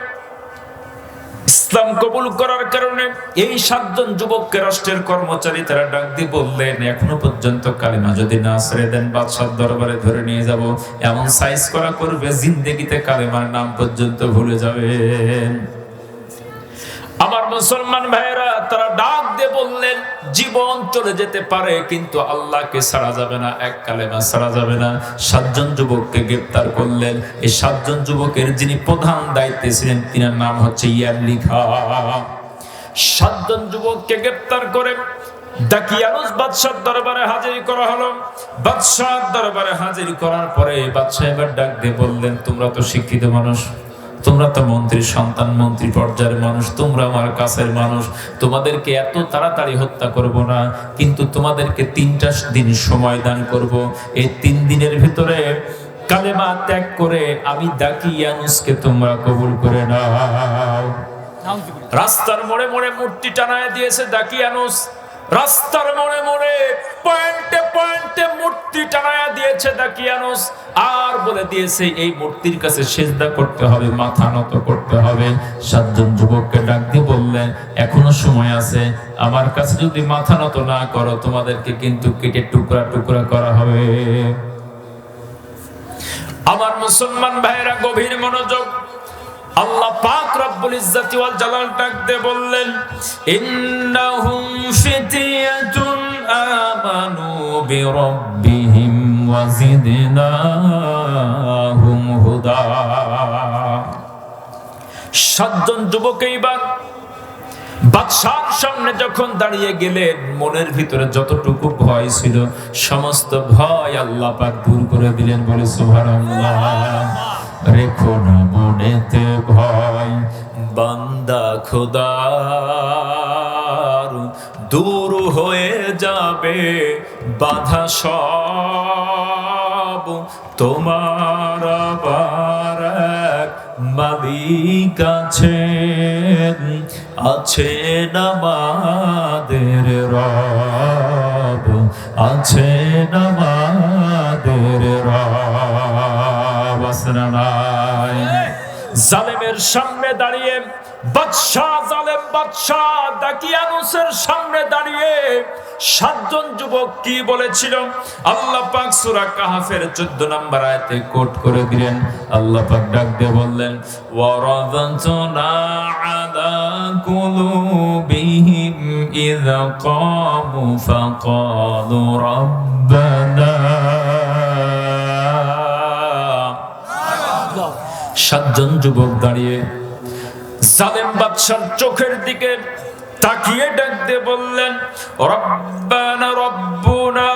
ইসলাম কবুল করার কারণে এই 7 জন যুবককে রাষ্ট্রের কর্মচারী তারা ডাক দিয়ে বললেন, এখনো পর্যন্ত কালেমা যদি না ছেড়ে দেন, বাদশার দরবারে ধরে নিয়ে যাব, এমন সাইজ করা করবে জিন্দেগিতে কালেমার নাম পর্যন্ত ভুলে যাবেন। আমার মুসলমান ভাইরা, তারা ডাক দিয়ে বললেন, জীবন চলে যেতে পারে কিন্তু আল্লাহকে ছাড়া যাবে না, এক কালেমা ছাড়া যাবে না। 7 জন যুবককে গ্রেফতার করলেন। এই 7 জন যুবকের যিনি প্রধান দায়িত্বে ছিলেন, তিনার নাম হচ্ছে ইয়ামলিখা। 7 জন যুবককে গ্রেফতার করে দাকিয়ানুস বাদশার দরবারে হাজির করা হলো। বাদশার দরবারে হাজির করার পরে বাদশা এবার ডাক দিয়ে বললেন, তোমরা তো শিক্ষিত মানুষ, তোমরা তো মন্ত্রীর সন্তান, মন্ত্রী পর্যায়ের মানুষ, তোমরা আমার কাছের মানুষ, তোমাদেরকে এত তাড়াতাড়ি হত্যা করব না, কিন্তু তোমাদেরকে 3টা দিন সময় দান করব। এই 3 দিনের ভিতরে কালেমা ত্যাগ করে আমি দাকিয়ানুসকে তোমরা কবুল করে নাও। রাস্তার মোড়ে মোড়ে মূর্তি টানায় দিয়েছে দাকিয়ানুস, রাস্তার মোড়ে মোড়ে পয়েন্টে পয়েন্টে মূর্তি টানায়া দিয়েছে দাকিয়ানুস, আর বলে দিয়েছে এই মূর্তির কাছে সিজদা করতে হবে, মাথা নত করতে হবে। 7 জন যুবককে ডাক দিয়ে বললেন, এখনো সময় আছে, আমার কাছে যদি মাথা নত না করো, তোমাদেরকে কিন্তু কেটে টুকরা টুকরা করা হবে। আমার মুসলমান ভাইরা গভীর মনোযোগ। আল্লাহ পাক রব্বুল ইজ্জাতি ওয়াল জালাল ডাক দিয়ে বললেন, ইন্নাহুম ফিতয়াতুন আমানু বিরাব্বিহিম ওয়া জিদনাহুম হুদা। 7 জন যুবক এইবার বাদশার সামনে যখন দাঁড়িয়ে গেলেন, মনের ভিতরে যতটুকু ভয় ছিল সমস্ত ভয় আল্লাহ পাক দূর করে দিলেন। বলে সুবহানাল্লাহ। রেখো না মনেতে ভয়, বান্দা খোদার দূর হয়ে যাবে বাধা সব, তোমার আবার এক মালিক আছেন, আছেন আমাদের রব, আছেন আমাদের রব। আসনা নাই জালেমের সামনে দাঁড়িয়ে বাদশাহ, জালেম বাদশাহ দাকিয়ানুসের সামনে দাঁড়িয়ে সাতজন যুবক কি বলেছিল আল্লাহ পাক সূরা কাহফের 14 নম্বর আয়াতে কোট করে দিলেন। আল্লাহ পাক ডাক দিয়ে বললেন, ওয়ারাদাতনা আলা কুলুবিহিম ইযা কামু ফাকালু রাব্বানা। সাতজন যুবক দাঁড়িয়ে জালেম বাদশার চোখের দিকে তাকিয়ে ডাক দিয়ে বললেন, রব্বানা রব্বুনা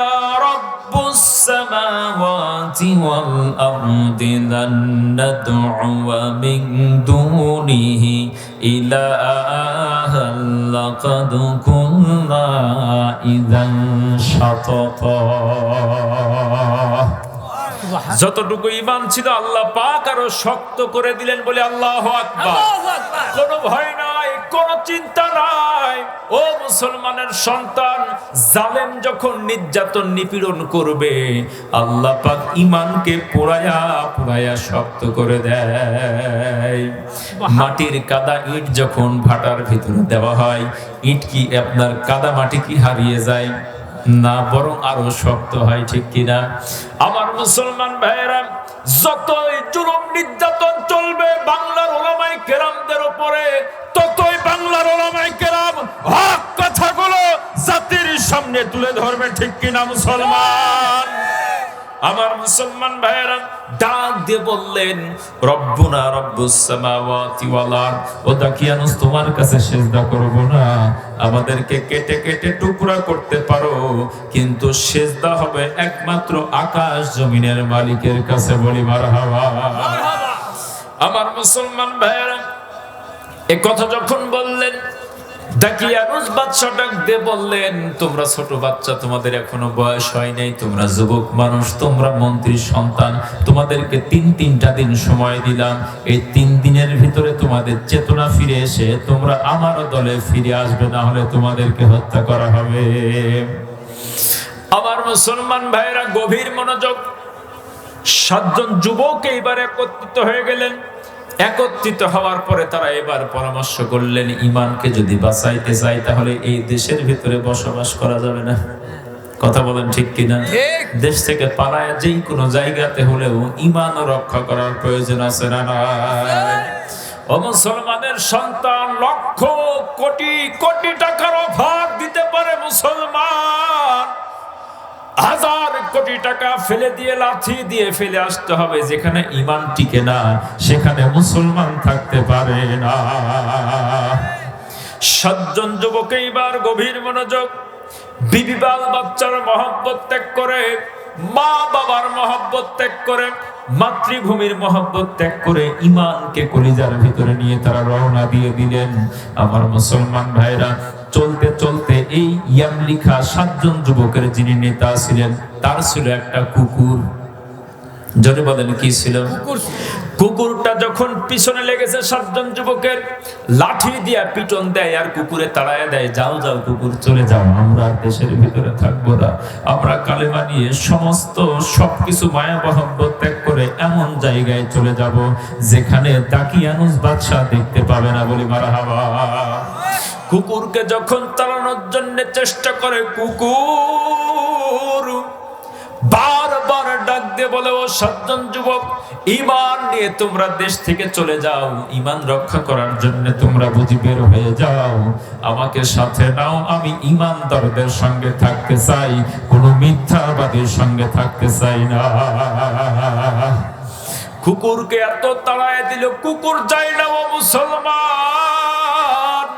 রব্বুস সামাওয়াতি ওয়াল আরদি লান নাদ'উ মিন দুনিহি ইলাহা লাকাদ কুননা ইযান শাতাতা। যতটুকু ঈমান ছিল আল্লাহ পাক আরো শক্ত করে দিলেন, বলে আল্লাহু আকবার। কোনো ভয় নাই, কোনো চিন্তা নাই। ও মুসলমানের সন্তান, জালেম যখন নির্যাতন নিপীড়ন করবে আল্লাহ পাক ঈমানকে পোড়ায়া পোড়ায়া শক্ত করে দেয়। মাটির কাদা ইট যখন ভাটার ভিতরে দেওয়া হয়, ইট কি আপনার কাদা মাটি কি হারিয়ে যায় না, বরং আরো শক্ত হয়, ঠিক কিনা? আমার মুসলমান ভাইয়েরা, যতই জুলুম নির্যাতন চলবে বাংলার উলামায়ে কেরামদের উপরে, ততই বাংলার উলামায়ে কেরাম হক কথাগুলো জাতির সামনে তুলে ধরবে, ঠিক কিনা মুসলমান? আমার মুসলমান ভাইয়েরা ডাক দিয়ে বললেন, রব্বুনা রব্বুস সামাওয়াতি ওয়াল আরদ। ও দাকিয়ানুস, তোমার কাছে সিজদা করব না, আমাদেরকে কেটে কেটে টুকরা করতে পারো, কিন্তু সিজদা হবে একমাত্র আকাশ জমিনের মালিকের কাছে। বলি মারহাবা। আমার মুসলমান ভাইয়েরা এই কথা যখন বললেন, দাকিয়ানুস বাদশা ডাক দিয়ে বললেন, তোমরা ছোট বাচ্চা, তোমাদের এখনো বয়স হয় নাই, তোমরা যুবক মানুষ, তোমরা মন্ত্রীর সন্তান, তোমাদেরকে তিনটা দিন সময় দিলাম। এই 3 দিনের ভিতরে তোমাদের চেতনা ফিরে এসে তোমরা আমার দলে ফিরে আসবে, না হলে তোমাদেরকে হত্যা করা হবে। আমার মুসলমান ভাইয়েরা গভীর মনোযোগ। 7 জন যুবক এইবার একত্রিত হয়ে গেলেন। একত্রিত হওয়ার পরে তারা এবার পরামর্শ করলেন, ঈমানকে যদি বাঁচাইতে চাই তাহলে এই দেশের ভিতরে বসবাস করা যাবে না। কথা বলেন ঠিক কিনা? দেশ থেকে পালায় যেই কোনো জায়গাতে হলেও ঈমান রক্ষা করার প্রয়োজন আছে না? ও মুসলমানের সন্তান, লক্ষ কোটি কোটি টাকার অফার দিতে পারে মুসলমান, 1000 কোটি টাকা ফেলে দিয়ে, লাথি দিয়ে ফেলে আসতে হবে। যেখানে ঈমান টিকে না সেখানে মুসলমান থাকতে পারে না। 7 জন যুবক এইবার গভীর মনোযোগ। বিবি বাল বাচ্চার মহব্বত ত্যাগ করে, মা বাবার মহব্বত ত্যাগ করে, মাতৃভূমির মহব্বত ত্যাগ করে ঈমানকে কলিজার ভিতরে নিয়ে তারা রওনা দিয়ে দিলেন। আমার মুসলমান ভাইরা, চলতে চলতে এই ইয়ামলিখা 7 জন যুবকের যিনি নেতা ছিলেন, তার ছিল একটা কুকুর। জোরে বলেন, কি ছিল? কুকুরটা যখন পিছনে লেগেছে 7 জন যুবকের, লাঠি দিয়া পিটন দেয় আর কুকুরে তাড়ায় দেয়, যাও যাও কুকুর, চলে যাও, আমরা দেশের ভিতরে থাকবো না, আমরা কালেমা নিয়ে সমস্ত সবকিছু মায়া মহব্বত ত্যাগ করে এমন জায়গায় চলে যাব যেখানে দাকিয়ানুস বাদশা দেখতে পাবে না। বলি মারহাবা। কুকুরকে যখন তাড়ানোর জন্য চেষ্টা করে, কুকুর বারবার ডাক দিয়ে বলে, ও 7 জন যুবক, ঈমান নিয়ে তোমরা দেশ থেকে চলে যাও, ঈমান রক্ষা করার জন্য তোমরা বুঝি বের হয়ে যাও, আমাকে সাথে নাও, আমি ঈমানদারদের সঙ্গে থাকতে চাই, কোনো মিথ্যাবাদীর সঙ্গে থাকতে চাই না। কুকুরকে এত তাড়ায় দিল, কুকুর যায় না। ও মুসলমান,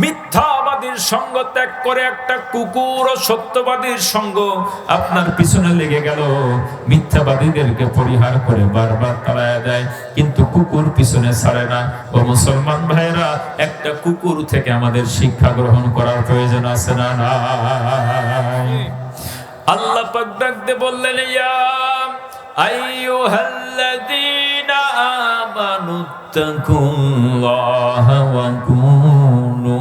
মিথ্যাবাদীর সঙ্গ ত্যাগ করে একটা কুকুর ও সত্যবাদীর সঙ্গ আপনার পিছনে লেগে গেল, মিথ্যাবাদীদেরকে পরিহার করে বারবার তাড়ায় দেয়, কিন্তু কুকুর পিছনে ছাড়ে না। ও মুসলমান ভাইরা, একটা কুকুর থেকে আমাদের শিক্ষা গ্রহণ করার প্রয়োজন আছে না নাই? আল্লাহ পাক ডাকতে বললেন, ইয়া আইয়ুহাল্লাযীনা আমানুত্তাকুল্লাহা ওয়া কুনু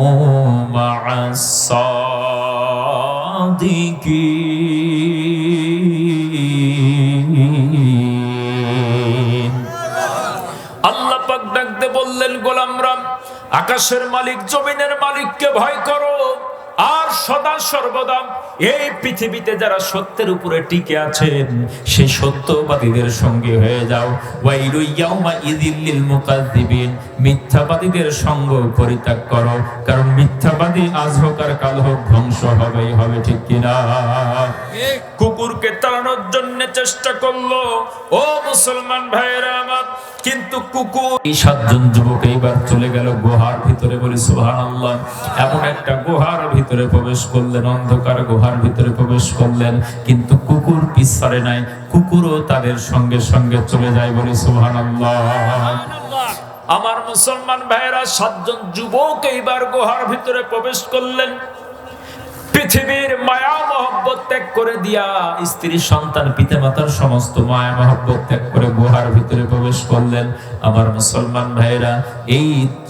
মা'আস সাদিকিন। আল্লাহ পাক ডাকতে বললেন, গোলামরা, আকাশের মালিক জমিনের মালিককে ভয় করো, আর সদা সর্বদা এই পৃথিবীতে যারা সত্যের উপরে টিকে আছেন সেই সত্যবাদীদের সঙ্গে হয়ে যাও। ওয়াইলু ইয়াউমা ইযিল লিল মুকাযযিবিন, মিথ্যাবাদীদের সঙ্গ পরিত্যাগ করো, কারণ মিথ্যাবাদী আজ হোক আর কাল হোক ধ্বংস হবেই হবে, ঠিক কিনা? কুকুরকে তাড়ানোর জন্য চেষ্টা করলো ও মুসলমান ভাইয়েরা আমার, কিন্তু কুকুর, এই 7 জন যুবক এইবার চলে গেল গুহার ভিতরে, বলি সুবহানাল্লাহ। এমন একটা গুহার ভিতরে প্রবেশ করলেন, অন্ধকার গুহার ভিতরে প্রবেশ করলেন, কিন্তু কুকুর পিছাড়ে নাই, কুকুরও তাদের সঙ্গে সঙ্গে চলে যায়, বলি সুবহানাল্লাহ। আমার মুসলমান ভাইয়েরা, 7 জন যুবক এইবার গুহার ভিতরে প্রবেশ করলেন। পৃথিবীর মায়া মহব্বত ত্যাগ করে দিয়া, স্ত্রী সন্তান পিতামাতার সমস্ত মায়া মহব্বত ত্যাগ করে গুহার ভিতরে প্রবেশ করলেন। আমার মুসলমান ভাইয়েরা, এই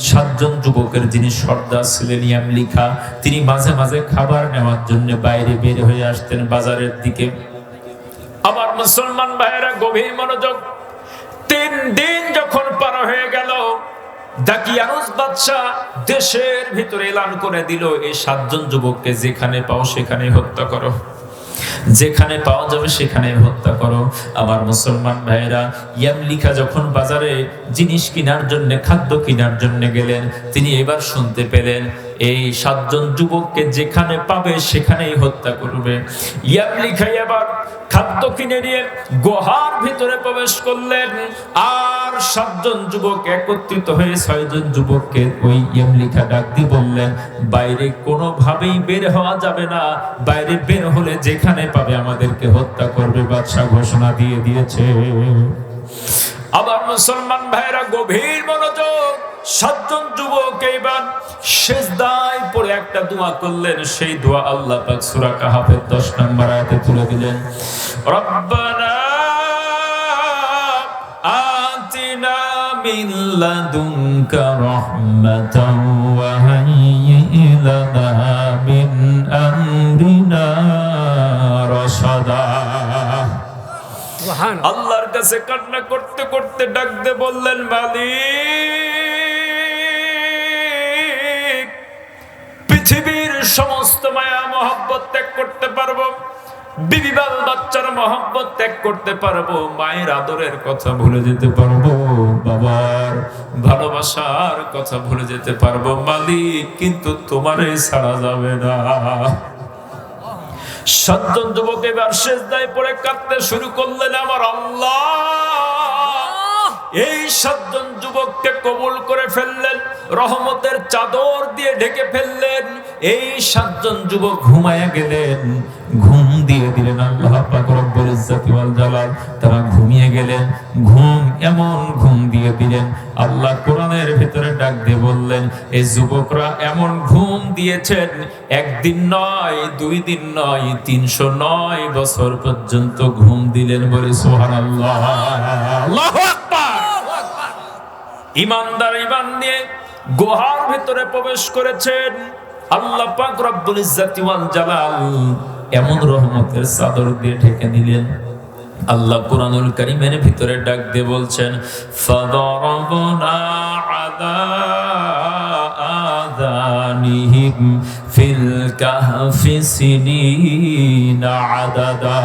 7 জন যুবকের যিনি সর্দার ছিলেন ইয়ামলিখা, তিনি মাঝে মাঝে খাবার নেওয়ার জন্য বাইরে বের হয়ে আসতেন বাজারের দিকে। আমার মুসলমান ভাইয়েরা, গভীর মনোযোগ। 3 দিন যখন পার হয়ে গেল, দাকিয়ানুস বাদশা দেশের ভিতরে এলান করে দিল, এই 7 জন যুবককে যেখানে পাও সেখানে হত্যা করো, যেখানে পাওয়া যাবে সেখানে হত্যা করো। আমার মুসলমান ভাইয়েরা, ইয়ামলিখা যখন বাজারে জিনিস কেনার জন্য, খাদ্য কেনার জন্য গেলেন, তিনি এবার শুনতে পেলেন এই 7 জন যুবককে যেখানে পাবে সেখানেই হত্যা করবে। ইয়ামলিখা এবার খাদ্য কিনে নিয়ে গুহার ভিতরে প্রবেশ করলেন, আর 7 জন যুবক একত্রিত হয়ে 6 জন যুবককে ওই ইয়ামলিখা ডাক দিয়ে বললেন, বাইরে কোনোভাবেই বের হওয়া যাবে না, বাইরে বের হলে যেখানে পাবে আমাদেরকে হত্যা করবে, বাদশা ঘোষণা দিয়ে দিয়েছে। আবার মুসলমান ভাইরা, গভীর মনোযোগ। 7 জন যুবক এইবার সিজদায় পড়ে একটা দোয়া করলেন, সেই দোয়া আল্লাহ পাক সূরা কাহাফের 10 নম্বর আয়াতে তুলে দিলেন, রব্বানা আতিনা মিন লাদুনকা রাহমাতান ওয়া হাইয়্যি লানা মিন আমরিনা রাশাদা। আল্লাহর কাছে কান্না করতে করতে ডাক দিয়ে বললেন, মালিক, পৃথিবীর সমস্ত মায়া মহব্বত ত্যাগ করতে পারবো, বিবি বাল বাচ্চার মহব্বত ত্যাগ করতে পারবো, মায়ের আদরের কথা ভুলে যেতে পারবো, বাবার ভালোবাসার কথা ভুলে যেতে পারবো মালিক, কিন্তু তোমারে ছাড়া যাবে না। 7 জন যুবক এবার সিজদায় পড়ে কাঁদতে শুরু করলেন, আমার আল্লাহ এই 7 জন যুবককে কবুল করে ফেললেন, রহমতের চাদর দিয়ে ঢেকে ফেললেন। এই 7 জন যুবক ঘুমায়া গেলেন, ঘুম দিয়ে দিলেন আল্লাহ পাক রব্বুল ইজ্জতি ওয়াল জালাল। তারা ঘুমিয়ে গেলেন, ঘুম এমন ঘুম দিয়ে দিলেন, আল্লাহ কোরআনের ভিতরে ডাক দিয়ে বললেন, এই যুবকরা এমন ঘুম দিয়েছেন, 1 দিন নয়, 2 দিন নয়, 309 বছর পর্যন্ত ঘুম দিলেন, বলে সুবহানাল্লাহ। আল্লাহু আকবার। ঈমানদার ঈমান নিয়ে গুহার ভিতরে প্রবেশ করেছেন। আল্লাহ পাক রব্বুল ইজ্জতি ওয়াল জালাল এমন রহমতের চাদর দিয়ে ঢেকে দিলেন। আল্লাহ কুরআনুল কারীমের ভিতরে ডাক দিয়ে বলছেন, ফাদারাবনা আলা আযানিহিম ফিল কাহফি সিনিনা আদাদা।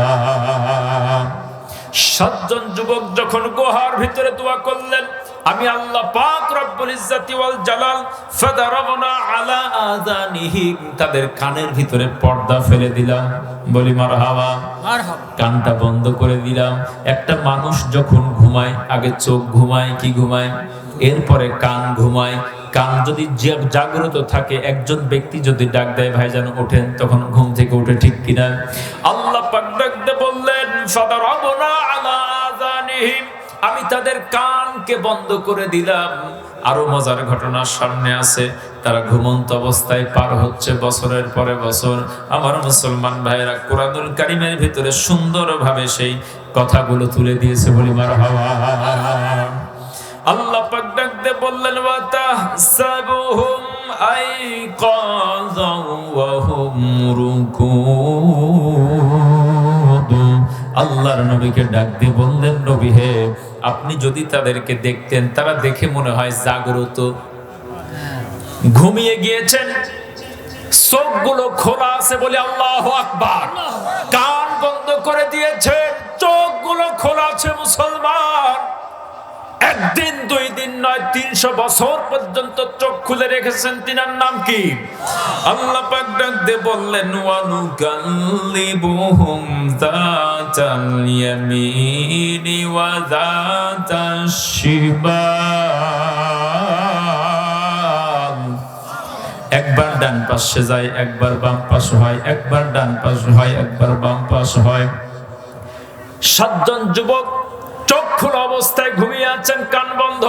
7 জন যুবক যখন গুহার ভিতরে দোয়া করলেন, আমি আল্লাহ পাক রব্বুল ইজ্জতি ওয়াল জালাল ফাদারাবনা আলা আযানিহিম, তাদের কানের ভিতরে পর্দা ফেলে দিলাম, বলি মারহাবা, কানটা বন্ধ করে দিলাম। একটা মানুষ যখন ঘুমায়, আগে চোখ ঘুমায়, কি ঘুমায়? এরপরে কান ঘুমায়। কান যদি জাগ্রত থাকে, একজন ব্যক্তি যদি ডাক দেয় ভাইজান ওঠেন, তখন ঘুম থেকে উঠে, ঠিক কিনা? আল্লাহ পাক ডাক দিয়ে বললেন ফাদারাবনা আলা আযানিহিম, আমি তাদের কানকে বন্ধ করে দিলাম। আরো মজার ঘটনা সামনে আছে। তারা ঘুমন্ত অবস্থায় পার হচ্ছে বছরের পরে বছর। আমার মুসলমান ভাইরা, কুরআনুল কারীমের ভিতরে সুন্দরভাবে সেই কথাগুলো তুলে দিয়েছে, বলি মারহাবা। আল্লাহ পাক ডাক দিয়ে বললেন ওয়া তাহসাবুহুম আইকাযাও ওয়া হুম রুকুদ। আল্লাহর নবীকে ডাক দিয়ে বললেন, নবী হে, আপনি যদি তাদেরকে দেখতেন, তারা দেখে মনে হয় জাগ্রত, ঘুমিয়ে গিয়েছেন, চোখগুলো খোলা আছে, বলে আল্লাহু আকবার। কান বন্ধ করে দিয়েছেন, চোখগুলো খোলা আছে। মুসলমান একদিন দুই দিন নয়, 300 বছর পর্যন্ত চোখ খুলে রেখেছেন। তিনার নাম কি? আল্লাহ পাক ডাক দিয়ে বললেন ওয়া নুকাল্লিবুহুম যাতাল ইয়ামিনি ওয়া যাতাশ শিমাল। একবার ডান পাশে যায়, একবার বাম পাশে হয়, একবার ডান পাশে হয়, একবার বাম পাশে হয়। 7 জন যুবক চোখ খোলা অবস্থায় ঘুমিয়ে আছেন, কান বন্ধ।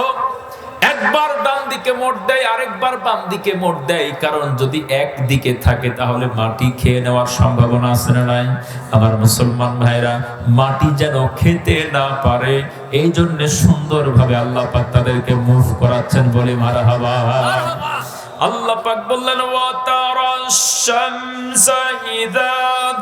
একবার ডান দিকে মোড় দেয়, আরেকবার বাম দিকে মোড় দেয়। কারণ যদি একদিকে থাকে তাহলে মাটি খেয়ে নেওয়ার সম্ভাবনা আছে না নাই? আমার মুসলমান ভাইরা, মাটি যেন খেতে না পারে, এই জন্য সুন্দরভাবে আল্লাহ পাক তাদেরকে মুভ করাচ্ছেন, বলে মারহাবা। আল্লাহ পাক বললেন ওয়া তারাশ শামসা ইযা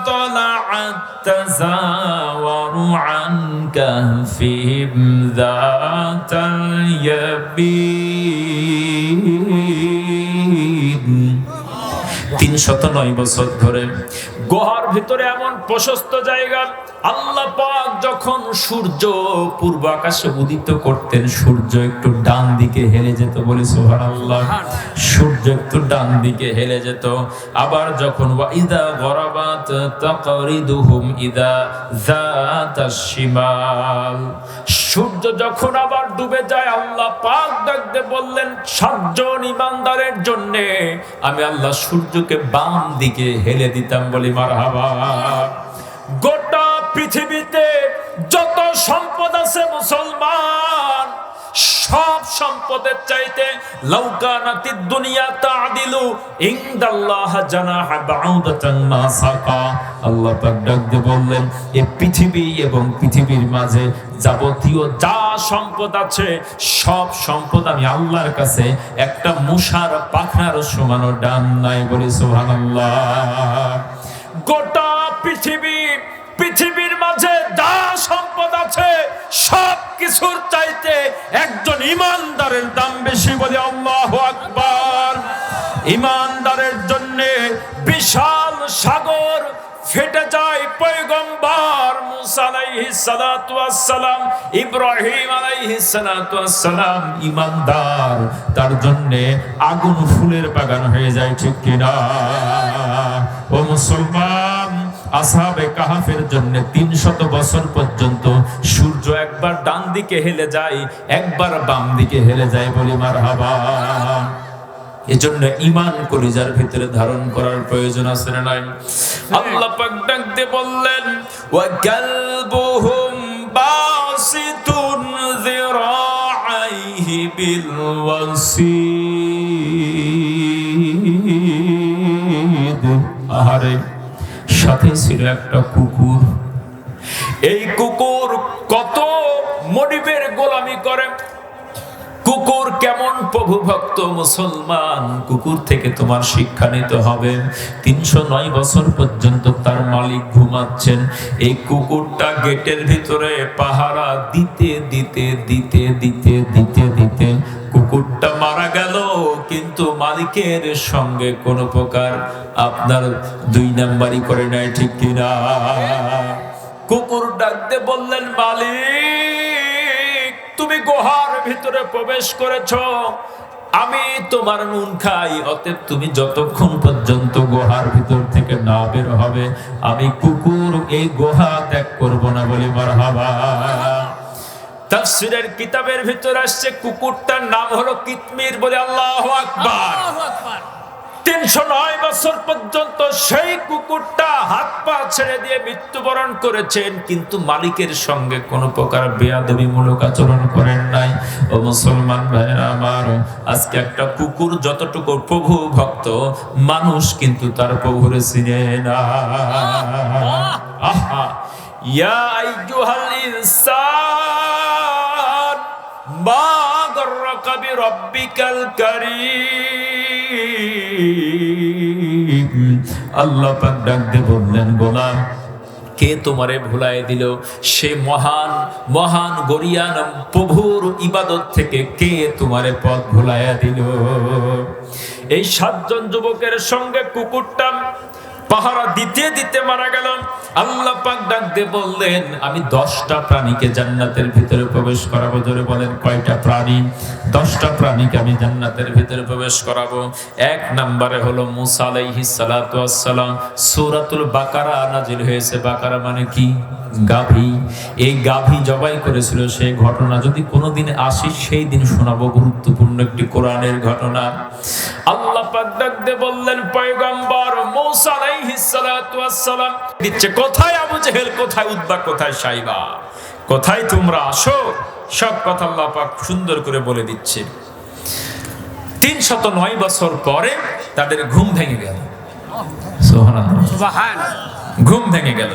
তালাআত তাযাওয়ারু আন কাহফিহিম যাতাল ইয়ামিন। 309 বছর ধরে গুহার ভিতরে এমন প্রশস্ত জায়গা, আল্লাহ পাক যখন সূর্য পূর্ব আকাশে উদিত করতেন, সূর্য একটু ডান দিকে হেলে যেত, বলে সুবহানাল্লাহ। সূর্য একটু ডান দিকে হেলে যেত। আবার যখন ওয়াইদা গরাবাত তাকরিদুহুম ইদা যাতাশ শিমাল, সূর্য যখন আবার ডুবে যায়, আল্লাহ পাক ডাকতে বললেন 7 জন ইমানদারের জন্য আমি আল্লাহ সূর্যকে বাম দিকে হেলে দিতাম, বলি মারহাবা। গোটা পৃথিবীতে যত সম্পদ আছে মুসলমান, সব সম্পদের চাইতে লাউকানাতিদ দুনিয়া তাআদিলু ইনদাল্লাহ জানাহা বাউদাতান মা সাকা। আল্লাহ পাক ডাক দিয়ে বললেন, এই পৃথিবী এবং পৃথিবীর মাঝে যাবতীয় যা সম্পদ আছে, সব সম্পদ আমি আল্লাহর কাছে একটা মূষার পাখনার সমানও দাম নাই, বলে সুবহানাল্লাহ। গোটা পৃথিবীর মাঝে যা সম্পদ আছে, সব কিছুর চাইতে একজন ইমানদারের দাম বেশি, বলে আল্লাহু আকবার। ইমানদারের জন্য বিশাল সাগর ফেটে যায়। পয়গম্বর মুসা আলাইহিস সালাতু ওয়াস সালাম, ইব্রাহিম আলাইহিস সালাতু ওয়াস সালাম ইমানদার, তার জন্য আগুন ফুলের বাগান হয়ে যায়, ঠিক কিনা? ও মুসলমান, আসহাবে কাহাফের জন্য 300 বছর পর্যন্ত সূর্য একবার ডান দিকে হেলে যায়, একবার বাম দিকে হেলে যায়, বলি মারহাবা। এজন্য ঈমান কলিজার ভিতরে ধারণ করার প্রয়োজন আছে না নাই? আল্লাহ পাক ডাক দিয়ে বললেন ওয়া কালবুহুম বাসিতুন যিরাআইহি বিল ওয়াসিদ। আহারে, সাথে ছিল একটা কুকুর। এই কুকুর কত মনিবের গোলামি করে। কুকুর কেমন প্রভু ভক্ত মুসলমান, কুকুর থেকে তোমার শিক্ষা নিতে হবে। 309 বছর পর্যন্ত তার মালিক ঘুমাচ্ছেন, এই কুকুরটা গেটের ভিতরে পাহারা দিতে দিতে দিতে দিতে দিতে দিতে কুকুরটা মারা গেল, কিন্তু মালিকের সঙ্গে কোনো প্রকার আপনার 2 নাম্বারই করে নাই, ঠিক কিনা? কুকুর ডাকতে বললেন, মালিক তুমি গুহার ভিতরে প্রবেশ করেছো, আমি তোমার নুন খাই, অতএব তুমি যতক্ষণ পর্যন্ত গুহার ভিতর থেকে না বের হবে, আমি কুকুর এই গুহা ত্যাগ করব না, বলি মারহাবা। তাফসীরের কিতাবের ভিতর আসছে কুকুরটার নাম হলো কিতমির। বলে আল্লাহু আকবার। আল্লাহু আকবার। 309 বছর পর্যন্ত সেই কুকুরটা হাত পা ছেড়ে দিয়ে মৃত্যুবরণ করেছেন, কিন্তু মালিকের সঙ্গে কোনো প্রকার বেয়াদবিমূলক আচরণ করেন নাই। ও মুসলমান ভাইরা আমার, আজকে একটা কুকুর যতটুকু প্রভু ভক্ত, মানুষ কিন্তু তার প্রভুরে চিনে না। আহা, ইয়া আইয়ুহাল ইনসান মা গাররাকা বিরাব্বিকাল কারীম। আল্লাহ পাক ডাক দিয়ে বললেন, গোলাম, কে তোমারে ভুলাই দিল? সে মহান মহান গরিয়ান প্রভুর ইবাদত থেকে কে তোমারে পথ ভুলাইয়া দিল? এই 7 জন যুবকের সঙ্গে কুকুরটা পাহারা দিতে দিতে মারা গেল। আল্লাহ পাক ডাক দিয়ে বললেন, আমি 10টা প্রাণীকে জান্নাতের ভিতরে প্রবেশ করাবো। জোরে বলেন, কয়টা প্রাণী? 10টা প্রাণীকে আমি জান্নাতের ভিতরে প্রবেশ করাবো। 1 নম্বরে হলো মুসা আলাইহিস সালাতু ওয়াস সালাম। সূরাতুল বাকারা নাজিল হয়েছে। বাকারা মানে কি? গাভী। এই গাভী জবাই করেছিল, সেই ঘটনা যদি কোনোদিন আসি সেই দিন শোনাবো। গুরুত্বপূর্ণ একটি কোরআনের ঘটনা। আল্লাহ পাক ডাক দিয়ে বললেন, পয়গম্বর মুসা আলাইহিস সালাতু ওয়াস সালাম দিচ্ছে, কোথায় আবু জেহেল, কোথায় উতবা, কোথায় সাইবা, কোথায় তোমরা আসো? সব কথা আল্লাহ পাক সুন্দর করে বলে দিচ্ছে। 309 বছর পরে তাদের ঘুম ভেঙে গেল। সুবহানাল্লাহ, সুবহানাল্লাহ। ঘুম ভেঙে গেল।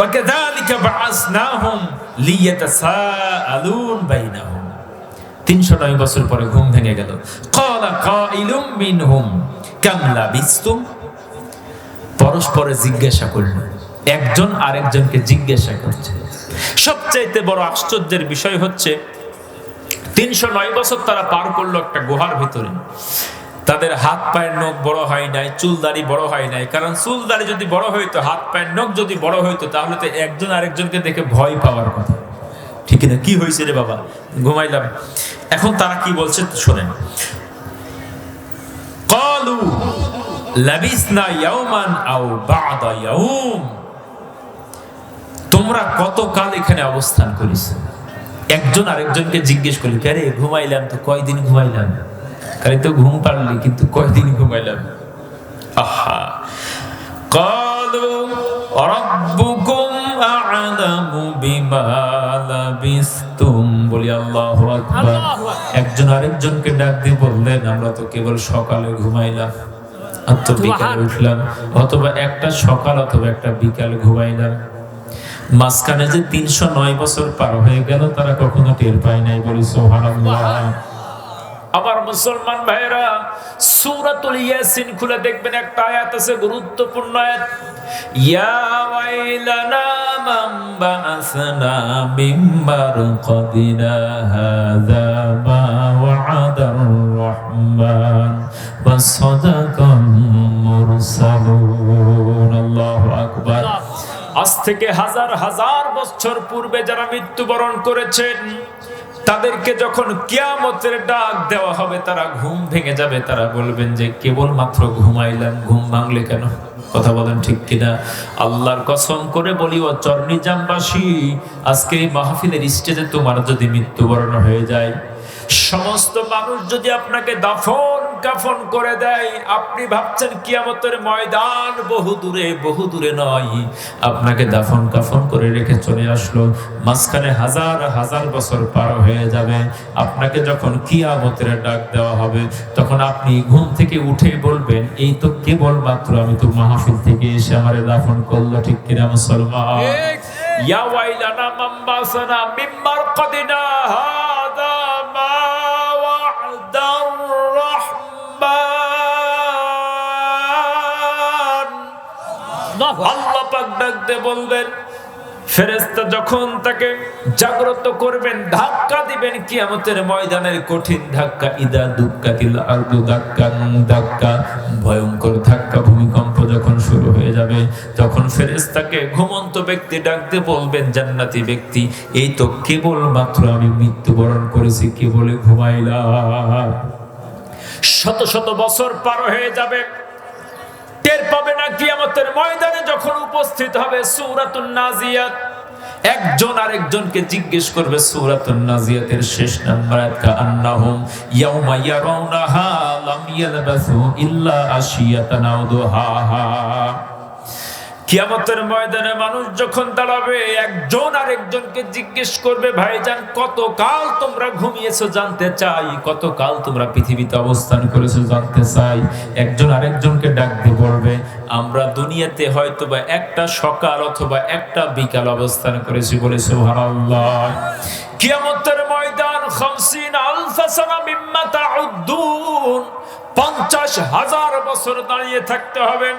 وَكَذَلِكَ بَعَثْنَاهُمْ لِيَتَسَاءَلُونَ بَيْنَهُمْ। 309 বছর পরে ঘুম ভেঙে গেল। قَالَ قَائِلٌ مِّنْهُمْ كَمْ لَبِثْتُمْ। পরস্পরে জিজ্ঞাসা করল, একজন আরেকজনকে জিজ্ঞাসা করছে। সবচাইতে বড় আশ্চর্যের বিষয় হচ্ছে 309 বছর তারা পার করলো একটা গুহার ভিতরে। তাদের হাত পায়ের নখ বড় হয় নাই, চুলদাড়ি বড় হয় নাই। কারণ চুলদাড়ি যদি বড় হইতো, হাত পায়ের নখ যদি বড় হইতো, তাহলে তো একজন আরেকজনকে দেখে ভয় পাওয়ার কথা। ঠিক না? কি হয়েছে রে বাবা, ঘুমাইলাম। এখন তারা কি বলছে শোনেন। ক্বালু লাবিসনা ইয়াওমান আও বা'দা ইয়াওম। তোমরা কতকাল এখানে অবস্থান করেছো? একজন আরেকজনকে জিজ্ঞেস করি, কে রে ঘুমাইলাম তো, কয়দিন ঘুমাইলাম? খালি তো ঘুম পারলি, কিন্তু কয়দিন ঘুমাইলাম? আহা, ক্বালু রাব্বুকুম আ'লামু বিমা লাবিসতুম। বলি আল্লাহু আকবার। একজন আরেকজনকে ডাক দিয়ে বললেন, আমরা তো কেবল সকালে ঘুমাইলাম, আর তো বিকালে উঠলাম, অথবা একটা সকাল অথবা একটা বিকাল ঘুমাইলাম। মাঝখানে যে 309 বছর পার হয়ে গেল, তারা কখনো টের পায় নাই। বলি সুবহানাল্লাহ। আমার মুসলমান ভাইরা, সূরাতুল ইয়াসিন খুলে দেখবেন, একটা আয়াত আছে, গুরুত্বপূর্ণ আয়াত। ইয়া ওয়াইলানা মান বা'াসনা মিন মারকাদিনা হাযা মা ওয়া'আদার রাহমান ওয়া সাদাকাল মুরসালুন। আল্লাহু আকবার। আজ থেকে হাজার হাজার বছর পূর্বে যারা মৃত্যুবরণ করেছেন, তাদেরকে যখন কিয়ামতের ডাক দেওয়া হবে, তারা ঘুম ভেঙে যাবে। তারা বলবেন যে কেবল মাত্র ঘুমাইলাম, ঘুম ভাঙলে কেন? কথা বলেন ঠিক কিনা? আল্লাহর কসম করে বলি, ও চরনিজামবাসী, আজকে এই মাহফিলের স্টেজে তোমার যদি মৃত্যুবরণ হয়ে যায়, সমস্ত মানুষ যদি আপনাকে দাফন কাফন করে দেয়, আপনি ভাবছেন কিয়ামতের ময়দান বহু দূরে নয়। আপনাকে দাফন কাফন করে রেখে চলে আসলো, মাঝখানে হাজার হাজার বছর পার হয়ে যাবে। আপনাকে যখন কিয়ামতের ডাক দেওয়া হবে, তখন আপনি ঘুম থেকে উঠে বলবেন, এই তো কেবল মাত্র আমি তো মাহফিল থেকে এসে আমারে দাফন করলো। ঠিক কিনা মুসলমান? ইয়া ওয়াইলানা মান বা'াসানা মিন মারকাদিনা হাযা মা ওয়া'দার রাহমান। আল্লাহ পাক ডাক দিয়ে বলবেন, ফেরেশতা যখন তাকে জাগ্রত করবেন, ধাক্কা দিবেন কিয়ামতের ময়দানের কঠিন ধাক্কা। ইদা দুক্কাতিল আরদু দাক্কান দাক্কা, ভয়ঙ্কর ধাক্কা, ভূমিকম্প যখন শুরু হয়ে যাবে, তখন ফেরেশতাকে ঘুমন্ত ব্যক্তি ডাক দিয়ে বলবেন, জান্নাতি ব্যক্তি, এই তো কেবল মাত্র আমি মৃত্যুবরণ করেছি, কেবল ঘুমাইলাম। শত শত বছর পার হয়ে যাবে, টের পাবে না। কিয়ামতের ময়দানে যখন উপস্থিত হবে, সূরাতুন নাজিয়াত একজন আরেকজনকে জিজ্ঞেস করবে। সূরাতুন নাজিয়াতের শেষ নাম্বার আয়াত, কাআন্নাহুম ইয়াউমা ইয়ারাউনাহা লাম ইয়ালবাসু ইল্লা আশিয়াতান আও দুহাহা। কিয়ামতের ময়দানে মানুষ যখন দাঁড়াবে, একজন আরেকজনকে জিজ্ঞেস করবে, ভাইজান কতকাল তোমরা ঘুমিয়েছো জানতে চাই, কতকাল তোমরা পৃথিবীতে অবস্থান করেছো জানতে চাই। একজন আরেকজনকে ডাক দিয়ে বলবে, আমরা দুনিয়াতে হয়তোবা একটা সকাল অথবা একটা বিকাল অবস্থান করেছি, বলে সুবহানাল্লাহ। কিয়ামতের ময়দান 50,000 সানা মিম্মা তাউদ্দুন, 50,000 বছর দাঁড়িয়ে থাকতে হবে।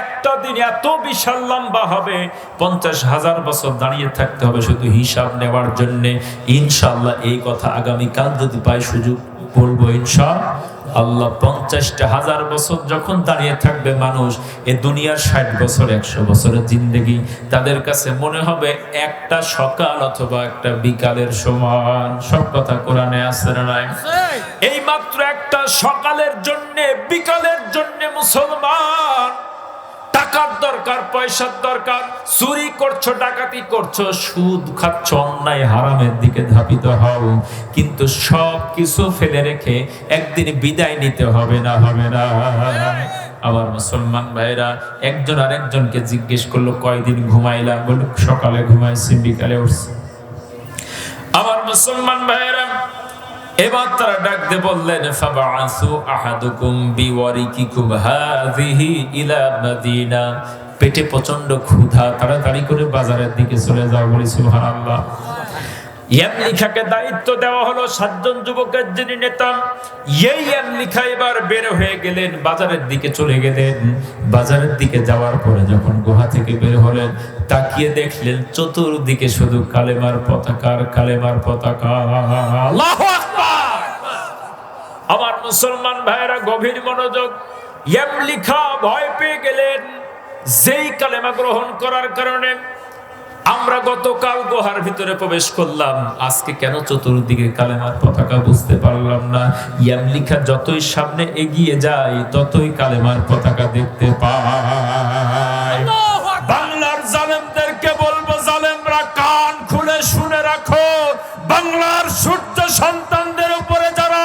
একটা দিন এত বিশাল লম্বা হবে, 50,000 বছর দাঁড়িয়ে থাকতে হবে শুধু হিসাব নেওয়ার জন্য। ইনশাআল্লাহ এই কথা আগামীকাল যদি পাই সুযোগ বলবো ইনশাআল্লাহ। 50,000 বছর যখন দাঁড়িয়ে থাকবে মানুষ, এ দুনিয়ার 60 বছর 100 বছরের জিন্দেগি তাদের কাছে মনে হবে একটা সকাল অথবা একটা বিকালের সমান। সব কথা কোরআনে আছে না নাই? এই মাত্র একটা সকালের জন্য বিকালের জন্য মুসলমান টাকার দরকার, পয়সার দরকার, চুরি করছো, ডাকাতি করছো, সুদ খাচ্ছ, অন্যায় হারামের দিকে ধাবিত হও, কিন্তু সব কিছু ফেলে রেখে একদিন বিদায় নিতে হবে না, হবে না? আবার মুসলমান ভাইরা একজন আরেকজনকে জিজ্ঞেস করলো, কয়দিন ঘুমাইলা? বলল সকালে ঘুমাইছি, বিকালে উঠছি। আবার মুসলমান ভাইরা এবার তারা ডাক দিয়ে বললেন, ফাবাআসু আহাদুকুম বিওয়ারিকিকুম হাযিহি ইলা মাদিনা। পেটে প্রচন্ড ক্ষুধা, তাড়াতাড়ি করে বাজারের দিকে চলে যাও, বলি সুবহানাল্লাহ। ইয়ামলিখাকে দায়িত্ব দেওয়া হলো 7 জন যুবকের, যিনি নেতা। এই ইয়ামলিখা এবার বের হয়ে গেলেন, বাজারের দিকে চলে গেলেন। বাজারের দিকে যাওয়ার পরে যখন গুহা থেকে বের হলেন, তাকিয়ে দেখলেন চতুর্দিকে শুধু কালেমার পতাকা আর কালেমার পতাকা। আল্লাহু আকবার! আমার মুসলমান ভাইরা গভীর মনোযোগ। ইয়ামলিখা ভয় পেয়ে গেলেন, যেই কালেমা গ্রহণ করার কারণে আমরা গতকাল গুহার ভিতরে প্রবেশ করলাম, আজকে কেন চতুর্দিকে কালেমার পতাকা বুঝতে পারলাম না। ইয়ামলিখা যতই সামনে এগিয়ে যায় ততই কালেমার পতাকা দেখতে পায়। বাংলার জালেমদেরকে বলবো, জালেমরা কান খুলে শুনে রাখো, বাংলার সূর্য সন্তানদের উপরে যারা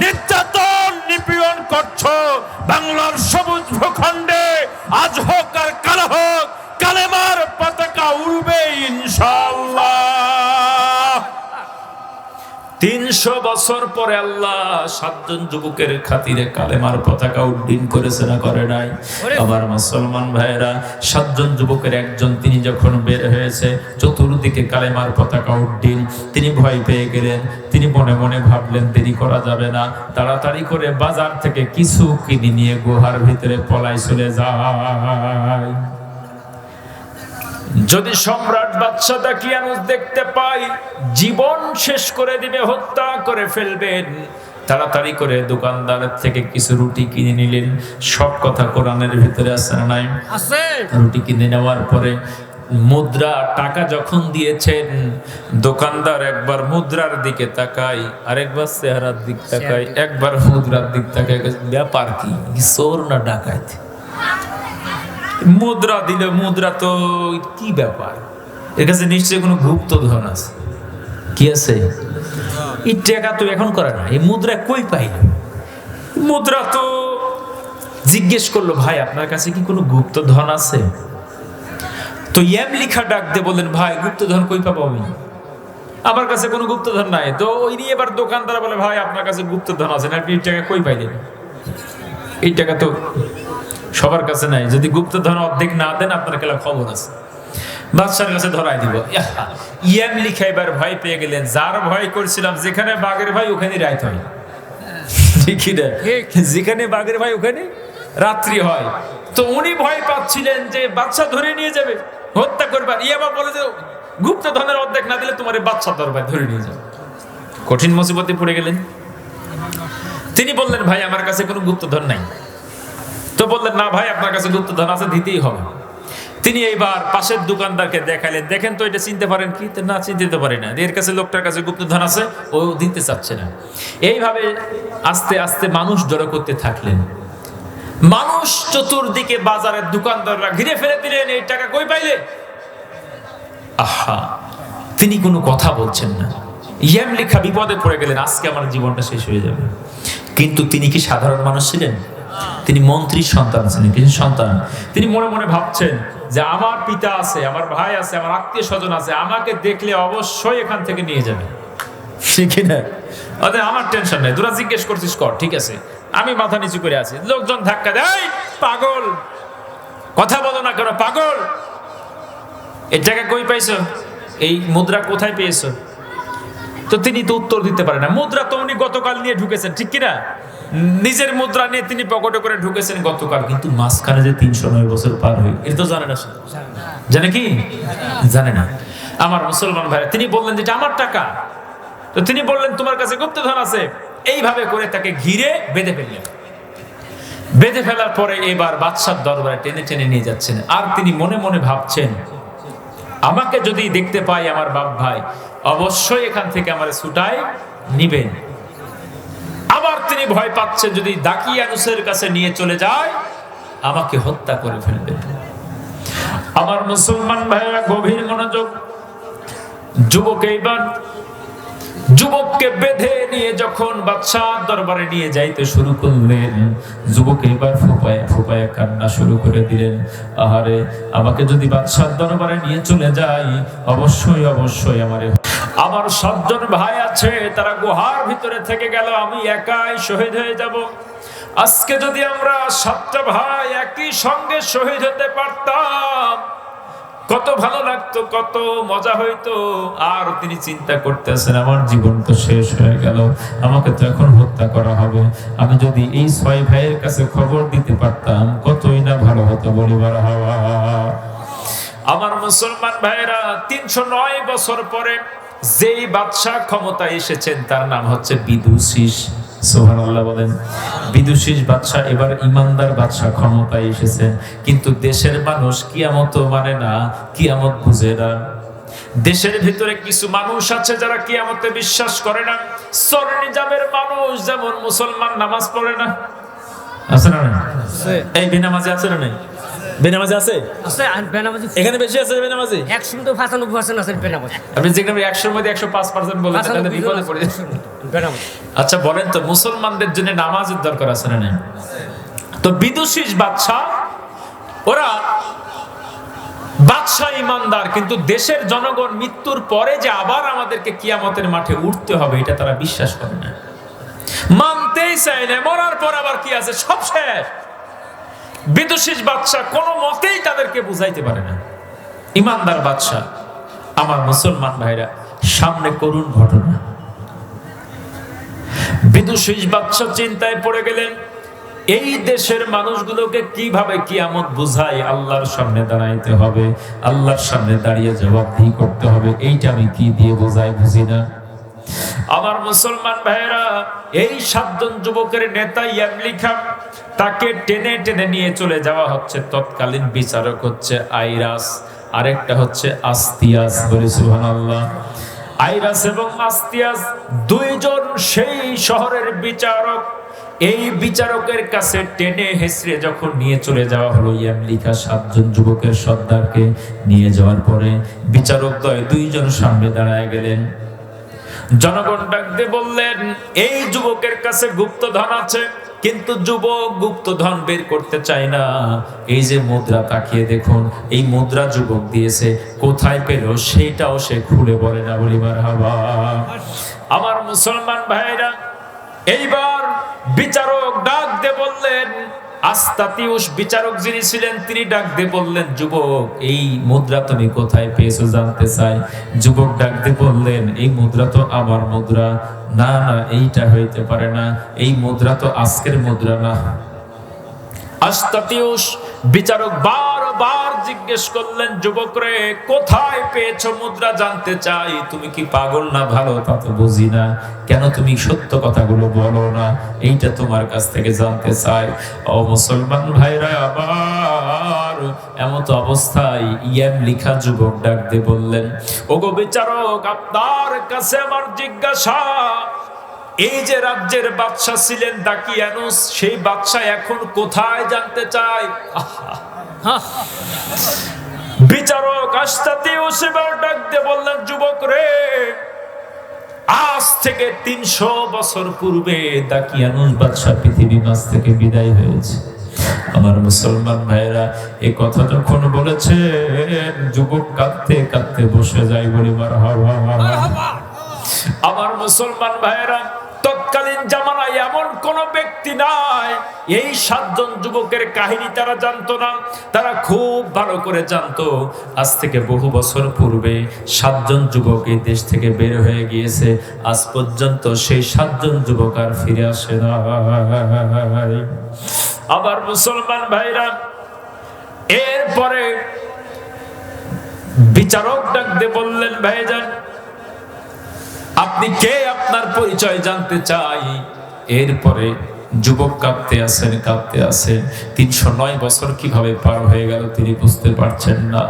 নির্যাতন নিপীড়ন করছো, বাংলার সবুজ ভূখণ্ডে আজ হোক আর কাল হোক, কালেমার পতাকা উড়বে ইনশাআল্লাহ। 300 বছর পরে আল্লাহ 7 জন যুবকের খাতিরে কালেমার পতাকা উড্ডীন করেছে না করে নাই? আবার মুসলমান ভাইরা 7 জন যুবকের একজন, তিনি যখন বের হয়েছে চতুর্দিকে কালেমার পতাকা উড্ডীন, তিনি ভয় পেয়ে গেলেন। তিনি মনে মনে ভাবলেন দেরি করা যাবে না, তাড়াতাড়ি করে বাজার থেকে কিছু কিনে নিয়ে গুহার ভিতরে পলাই চলে যায়। যদি সম্রাট বাদশাহ দাকিয়ানুস দেখতে পাই, জীবন শেষ করে দিবে, হত্যা করে ফেলবেন। তাড়াতাড়ি করে দোকানদারের থেকে কিছু রুটি কিনে নিলেন। সব কথা কোরআনের ভিতরে আছে না নাই? আছে। রুটি কিনে নেওয়ার পরে মুদ্রা টাকা যখন দিয়েছেন, দোকানদার একবার মুদ্রার দিকে তাকায়, আরেকবার চেহারার দিক তাকায়, একবার মুদ্রার দিক তাকায়। ব্যাপার কি, চোর না ডাকাত? মুদ্রা দিল, মুদ্রা তো কি ব্যাপার, এর কাছে নিশ্চয়ই কোনো গুপ্তধন আছে। কি আছে? এই টাকা তো এখন করে না, এই মুদ্রা কই পাইল? মুদ্রা তো জিজ্ঞেস করলো, ভাই আপনার কাছে কি কোনো গুপ্তধন আছে? তো ইয়ামলিখা ডাক দিয়ে বললেন, ভাই গুপ্তধন কই পাবো আমি? আমার কাছে কোনো গুপ্তধন নাই। তো ওই নিয়ে এবার দোকানদার বলে, ভাই আপনার কাছে গুপ্তধন আছে না, আপনি এই টাকা কই পাইলেন? এই টাকা তো সবার কাছে নাই, যদি গুপ্তধন অর্ধেক না দেন আপনার কেলা খবর আছে, বাদশার কাছে ধরাই দিব। ইয়ামলিখা এবার ভয় পেয়ে গেলেন। যার ভয় করছিলাম, যেখানে বাঘের ভাই ওখানে রাত হয়, ঠিকই না? যেখানে বাঘের ভাই ওখানে রাত্রি হয়। তো উনি ভয় পাচ্ছিলেন যে বাদশা ধরে নিয়ে যাবে, হত্যা করবার। ইয়াবা বলে যে গুপ্তধনের অর্ধেক না দিলে তোমার বাদশা দরবার ধরে নিয়ে যাবে। কঠিন মুসিবতে পড়ে গেলেন। তিনি বললেন, ভাই আমার কাছে কোনো গুপ্তধন নাই। তো বললেন, না ভাই আপনার কাছে গুপ্তধন আছে, দিতেই হবে। তিনি এইবার পাশের দোকানদারকে দেখালেন, দেখেন তো এটা চিনতে পারেন কি? না, চিনতে পারি না। এর কাছে, লোকটার কাছে গুপ্তধন আছে, ও দিতে চাচ্ছে না। এইভাবে আস্তে আস্তে মানুষ জড়ো করতে থাকলেন। মানুষ চতুর্দিকে, বাজারের দোকানদাররা ঘিরে ফেলে দিলেন, এই টাকা কই পাইলে? আহা, তিনি কোনো কথা বলছেন না। ইয়ামলিখা বিপদে পড়ে গেলেন, আজকে আমার জীবনটা শেষ হয়ে যাবে। কিন্তু তিনি কি সাধারণ মানুষ ছিলেন? তিনি মন্ত্রীর সন্তান ছিলেন, কিছু সন্তান। তিনি মনে মনে ভাবছেন যে আমার পিতা আছে, আমার ভাই আছে, আমার আত্মীয় স্বজন আছে, আমাকে দেখলে অবশ্যই এখান থেকে নিয়ে যাবে, ঠিক না? অতএব আমার টেনশন নাই, তোরা জিজ্ঞেস করছিস কর, ঠিক আছে, আমি মাথা নিচু করে আছি। লোকজন ধাক্কা দেয়, এই পাগল, কথা বলো না কেন, পাগল, এই টাকা কই পাইছো, এই মুদ্রা কোথায় পেয়েছো? তো তিনি তো উত্তর দিতে পারেন না। মুদ্রা তো উনি গতকাল নিয়ে ঢুকেছেন, ঠিক কিনা? নিজের মুদ্রা নিয়ে তিনি পকেটে করে ঢুকেছেন গতকাল, কিন্তু মাঝখানে যে 309 বছর পার হয়ে, এটা তো জানে না। জানে কি? জানে না। আমার মুসলমান ভাই, তিনি বললেন যে এটা আমার টাকা। তো তিনি বললেন তোমার কাছে গুপ্তধন আছে। এইভাবে করে তাকে ঘিরে বেঁধে ফেললেন। বেঁধে ফেলার পরে এবার বাদশার দরবারে টেনে টেনে নিয়ে যাচ্ছেন। আর তিনি মনে মনে ভাবছেন, আমাকে যদি দেখতে পাই আমার বাপ ভাই অবশ্যই এখান থেকে আমার ছুটায় নিবেন। আবার তিনি ভয় পাচ্ছেন, যদি দাকিয়ানুসের কাছে নিয়ে চলে যায় আমাকে হত্যা করে ফেলবেন। আমার মুসলমান ভাইরা গভীর মনোযোগ। যুবককে বেঁধে নিয়ে যখন বাদশাহ দরবারে নিয়ে যাইতে শুরু করলেন, যুবক এবার ফুপায় ফুপায় কান্না শুরু করে দিলেন, আহারে, আমাকে যদি বাদশাহ দরবারে নিয়ে চলে যাই অবশ্যই অবশ্যই আমার 7 জন ভাই আছে, তারা গুহার ভিতরে থেকে গেল, আমি একাই শহীদ হয়ে যাব। আজকে যদি আমরা 7টা ভাই একই সঙ্গে শহীদ হতে পারতাম কত ভালো লাগতো, কত মজা হইতো। আর তিনি চিন্তা করতেছেন, আমার জীবন তো শেষ হয়ে গেল, আমাকে তো এখন হত্যা করা হবে। আমি যদি এই 6 ভাইয়ের কাছে খবর দিতে পারতাম কতই না ভালো হতো বলিবার হাওয়া। আমার মুসলমান ভাইরা, 309 বছর পরে যেই বাদশাহ ক্ষমতায় এসেছেন তার নাম হচ্ছে বিদুশিস। সুবহানাল্লাহ বলেন। বিদুশিস বাদশাহ এবার ইমানদার বাদশাহ ক্ষমতায় এসেছেন। কিন্তু দেশের মানুষ কিয়ামত মানে না, কিয়ামত বুঝে না। দেশের ভিতরে কিছু মানুষ আছে যারা কিয়ামতে বিশ্বাস করে না। সরনিজামের মানুষ, যেমন মুসলমান নামাজ পড়ে না, আছে না? এই বেনামাজি আছে না? বেনামাজি আছে? এখানে বেশি আছে বেনামাজি? 195% আছে বেনামাজি। আপনি যেখানে 100 মধ্যে 105% বলেন, তাহলে বিপদে পড়ে যাবেন। আচ্ছা বলেন তো, মুসলমানদের জন্য নামাজের দরকার আছে না? তো বিদুশিস বাদশাহ, ওরা বাদশাহ ইমানদার, কিন্তু দেশের জনগণ মৃত্যুর পরে যে আবার আমাদেরকে কিয়ামতের মাঠে উঠতে হবে এটা তারা বিশ্বাস করে না, মানতেই চায় না। মরার পর আবার কি আছে, সব শেষ। বিদুশিস বাদশাহ কোনো মতেই তাদেরকে বুঝাইতে পারে না। ইমানদার বাদশাহ। আমার মুসলমান ভাইরা, সামনে করুণ ঘটনা। বিদুশিস বাদশাহ চিন্তায় পড়ে গেলেন, এই দেশের মানুষগুলোকে কিভাবে কিয়ামত বুঝাই, আল্লাহর সামনে দাঁড়াইতে হবে, আল্লাহর সামনে দাঁড়িয়ে জবাবদিহি করতে হবে, এইটা আমি কি দিয়ে বোঝাই বুঝি না। আমার মুসলমান ভাইরা, এই 7 জন যুবকের নেতা ইয়ামলিখা, তাকে টেনে টেনে নিয়ে চলে যাওয়া হচ্ছে। তৎকালীন বিচারক হচ্ছে আইরাস, আরেকটা হচ্ছে আস্তিয়াস। বলি সুবহানাল্লাহ। আইরাস এবং আস্তিয়াস 2 জন সেই শহরের বিচারক। এই বিচারকের কাছে টেনে হেসড়ে যখন নিয়ে চলে যাওয়া হলো ইয়ামলিখা 7 জন যুবকের সর্দারকে নিয়ে যাওয়ার পরে বিচারক দ্বয় 2 জন সামনে দাঁড়ায় গেলেন। জনগণ ডাক দিয়ে বললেন, এই যুবকের কাছে গুপ্তধন আছে, কিন্তু যুবক গুপ্তধন বের করতে চায় না। এই যে মুদ্রা, তাকিয়ে দেখুন, এই মুদ্রা যুবক দিয়েছে, কোথায় পেল সেটাও সে খুলে বলে না। বলি মারহাবা। আমার মুসলমান ভাইরা, এইবার বিচারক ডাক দিয়ে বললেন, আস্তাতিউস বিচারক যিনি ছিলেন তিনি ডাক দিয়ে বললেন, যুবক, এই মুদ্রা তুমি কোথায় পেয়েছো জানতে চাই। যুবক ডাক দিয়ে বললেন, এই মুদ্রা তো আমার মুদ্রা না, না এইটা হইতে পারে না, এই মুদ্রা তো আজকের মুদ্রা না। আস্তাতিউস বিচারক বারবার জিজ্ঞেস করলেন, যুবক রে, কোথায় পেয়েছো মুদ্রা জানতে চাই। তুমি কি পাগল না ভালো তা তো বুঝি না, কেন তুমি সত্য কথাগুলো বলো না, এইটা তোমার কাছ থেকে জানতে চাই। ও মুসলমান ভাইরা, আবার এমত অবস্থায় ইয়ামলিখা যুবক ডাক দিয়ে বললেন, ওগো বিচারক, আপনার কাছে আমার জিজ্ঞাসা, এই যে রাজ্যের বাদশা ছিলেন দাকিয়ানুস, সেই বাদশা এখন কোথায় জানতে চাই। বিচারক আশতাতিউস এবার ডাক দিয়ে বললেন, যুবক রে, আজ থেকে 300 বছর পূর্বে দাকিয়ানুস বাদশা পৃথিবীর মাঝ থেকে বিদায় হয়েছে। আমার মুসলমান ভাইরা, এই কথা যখন বলেছেন, যুবক কাঁদতে কাঁদতে বসে যায়, বলি মারহাবা। আমার মুসলমান ভাইরা, তৎকালীন জামানায় এমন কোন ব্যক্তি নাই, এই 7 জন যুবকের কাহিনী তারা জানতো না। তারা খুব ভালো করে জানতো, আজ থেকে বহু বছর পূর্বে 7 জন যুবক এই দেশ থেকে বের হয়ে গিয়েছে। আজ পর্যন্ত সেই 7 জন যুবক আর ফিরে আসে না। আবার মুসলমান ভাইরা, এরপরে বিচারক ডাক দিয়ে বললেন, ভাইজান আপনি কে, আপনার পরিচয় জানতে চাই। এরপরে যুবক কাঁদতে আছেন, কাঁদতে আছেন। 309 বছর কিভাবে পার হয়ে গেল তিনি বুঝতে পারছেন না।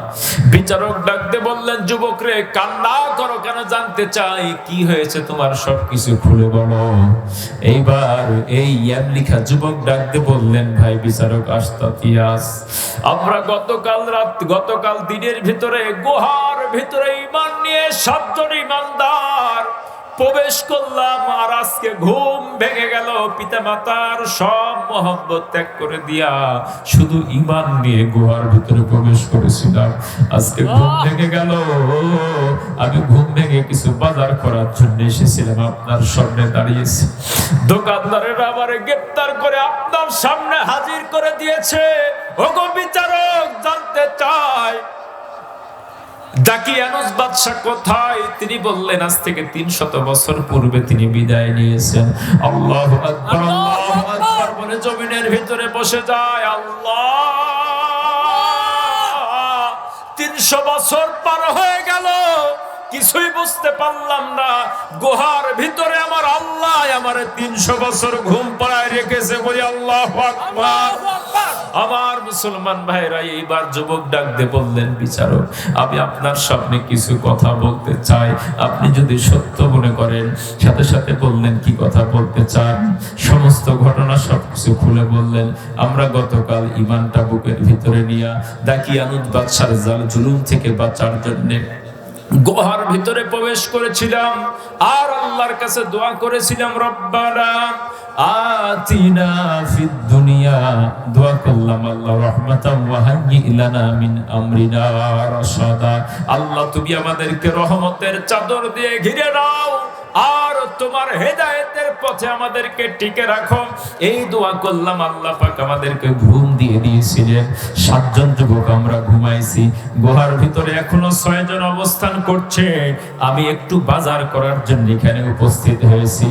বিচারক ডাকতে বললেন, যুবক রে, কান্না করো কেন, জানতে চাই কি হয়েছে তোমার, সবকিছু খুলে বলো। এইবার এই ইয়ামলিখা যুবক ডাকতে বললেন, ভাই বিচারক আশতাতিউস, আমরা গতকাল দিনের ভিতরে গুহার ভিতরে ঈমান নিয়ে 7 জন ঈমানদার প্রবেশ করলাম, আর আজকে ঘুম ভেঙে গেল। পিতা মাতার সব মহব্বত ত্যাগ করে দিয়া শুধু ঈমান নিয়ে গুহার ভিতরে প্রবেশ করেছিলাম। আজকে ঘুম ভেঙে গেল, আমি ঘুম ভেঙে কিছু বাজার করার জন্য এসেছিলাম, আপনার সামনে দাঁড়িয়েছি। দোকানদারেরা আমারে গ্রেফতার করে আপনার সামনে হাজির করে দিয়েছে। ওগো বিচারক, জানতে চাই দাকিয়ানুস বাদশা কোথায়? তিনি বললেন, আজ থেকে 300 বছর পূর্বে তিনি বিদায় নিয়েছেন। আল্লাহু আকবার, আল্লাহু আকবার বলে জমিনের ভিতরে বসে যায়। আল্লাহ, 300 বছর পার হয়ে গেল, কিছুই বুঝতে পারলাম না। গুহার ভিতরে আমার আল্লাহ আমারে 300 বছর ঘুম পাড়ায় রেখেছে, বলি আল্লাহু আকবার। আমার মুসলমান ভাইরা, এইবার যুবক ডাক দিয়ে বললেন, বিচারক আমি আপনার সামনে কিছু কথা বলতে চাই, আপনি যদি সত্য মনে করেন। সাথে সাথে বললেন, কি কথা বলতে চান? সমস্ত ঘটনা সবকিছু খুলে বললেন। আমরা গতকাল ঈমানটা বুকের ভিতরে নিয়ে দাকিয়ানুস বাদশার জাল জুলুম থেকে বাঁচার জন্য গুহার ভিতরে প্রবেশ করেছিলাম, আর আল্লাহর কাছে দোয়া করেছিলাম, রব্বানা আতিনা ফিদ দুনিয়া, দোয়া করলাম আল্লাহ রাহমাতান ওয়া হায়্যি লানা মিন আমরিনা রাশাদা। আল্লাহ তুমি আমাদেরকে রহমতের চাদর দিয়ে ঘিরে নাও, আর তোমার হেদায়েতের পথে আমাদেরকে টিকে রাখো। এই দোয়া করলাম, আল্লাহ পাক আমাদেরকে ঘুম দিয়ে দিয়েছিলেন। 7 জন যুবক আমরা ঘুমাইছি। গুহার ভিতরে এখনো 6 জন অবস্থান করছে। আমি একটু বাজার করার জন্য এখানে উপস্থিত হয়েছি।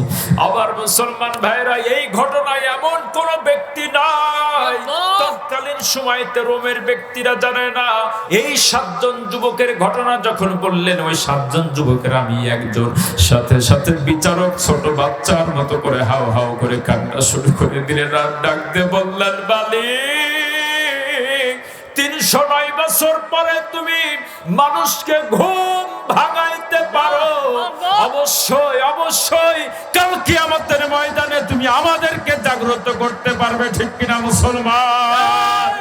আবার মুসলমান ভাইরা, এই ঘটনায় এমন কোন ব্যক্তি নাই, তৎকালীন সময়তে রোমের ব্যক্তিরা জানে না। এই 7 জন যুবকের ঘটনা যখন বললেন, ওই 7 জন যুবকের আমি একজন। সাথে সাথে বিচারক ছোট বাচ্চার মতো করে হাউ হাউ করে কান্না শুরু করে দিলেন, আর ডাক দিয়ে বললেন, মালিক 309 বছর পরে তুমি মানুষকে ঘুম ভাঙাইতে পারো। অবশ্যই অবশ্যই কাল কিয়ামতের ময়দানে তুমি আমাদেরকে জাগ্রত করতে পারবে, ঠিক কিনা মুসলমান?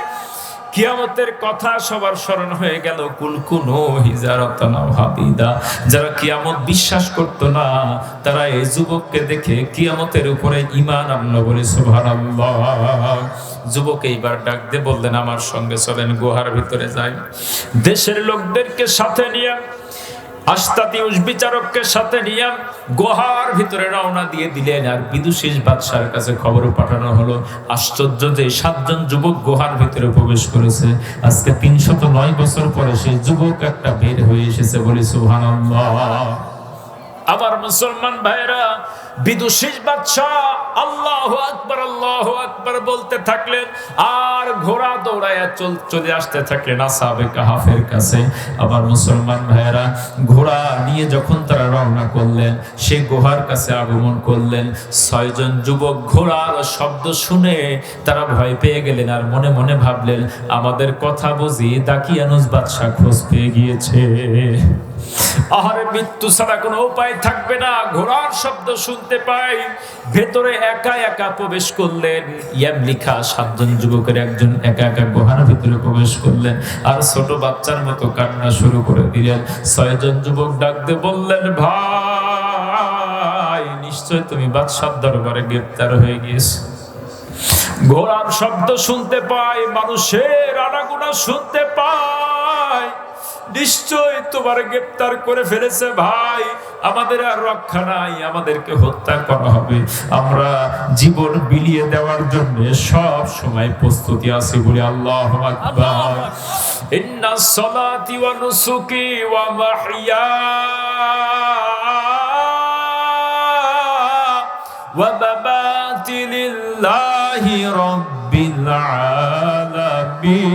কিয়ামতের কথা সবার স্মরণ হয়ে গেল। কুলকুনু হিজারাতান হাদিদা, যারা কিয়ামত বিশ্বাস করত না, তারা এই যুবককে দেখে কিয়ামতের উপরে ঈমান আনলো, বলে সুবহানাল্লাহ। যুবক এইবার ডাক দিয়ে বললেন, আমার সঙ্গে চলেন, গুহার ভিতরে যাই। দেশের লোকদেরকে সাথে নিয়ে, আশতাতিউস বিচারককে সাথে নিয়ে গুহার ভিতরে রওনা দিয়ে দিলেন। আর বিদুশীস বাদশার কাছে খবর পাঠানো হলো, আশ্চর্য যে 7 জন যুবক গুহার ভিতরে প্রবেশ করেছে। আজকে 309 বছর পরে সেই যুবক একটা বের হয়ে এসেছে, বলি সুবহানাল্লাহ। আবার মুসলমান ভাইরা, বিদুশীস বাদশা আল্লাহু আকবার বলতে থাকলেন, আর ঘোড়া দৌড়ায়া চলে আসতে থাকলেন আসহাবে কাহাফের কাছে। আবার মুসলমান ভাইরা, ঘোড়া নিয়ে যখন তারা রওনা করলেন, সেই গুহার কাছে আগমন করলেন। 6 জন যুবক ঘোড়ার শব্দ শুনে তারা ভয় পেয়ে গেলেন, আর মনে মনে ভাবলেন, আমাদের কথা বুঝি দাকিয়ানুস বাদশা খোঁজ পেয়ে গিয়েছে। আহারে, মৃত্যু ছাড়া কোনো উপায় থাকবে না। ঘোড়ার শব্দ শুনতে পাই, ভেতরে একা একা প্রবেশ করলেন ইয়ামলিখা। 7 জন যুবকের একজন একা একা গুহার ভিতরে ভিতরে প্রবেশ করলেন আর ছোট বাচ্চার মতো কান্না শুরু করে দিলেন। 6 জন যুবক ডাক দিয়ে বললেন, ভাই নিশ্চয় তুমি বাদশার দরবারে গ্রেফতার হয়ে গিয়েছো। ঘোড়ার শব্দ শুনতে পাই, মানুষের আনাগোনা শুনতে পাই, নিশ্চয় তোমার গ্রেফতার করে ফেলেছে। ভাই আমাদের আর রক্ষা নাই, আমাদেরকে হত্যা করা হবে। আমরা জীবন বিলিয়ে দেওয়ার জন্য সব সময় প্রস্তুতি আছি বলি আল্লাহু আকবার। ইন্নাস সালাতি ওয়া নুসুকি ওয়া মাহইয়া ওয়া মামাতি লিল্লাহি রাব্বিল আলামিন।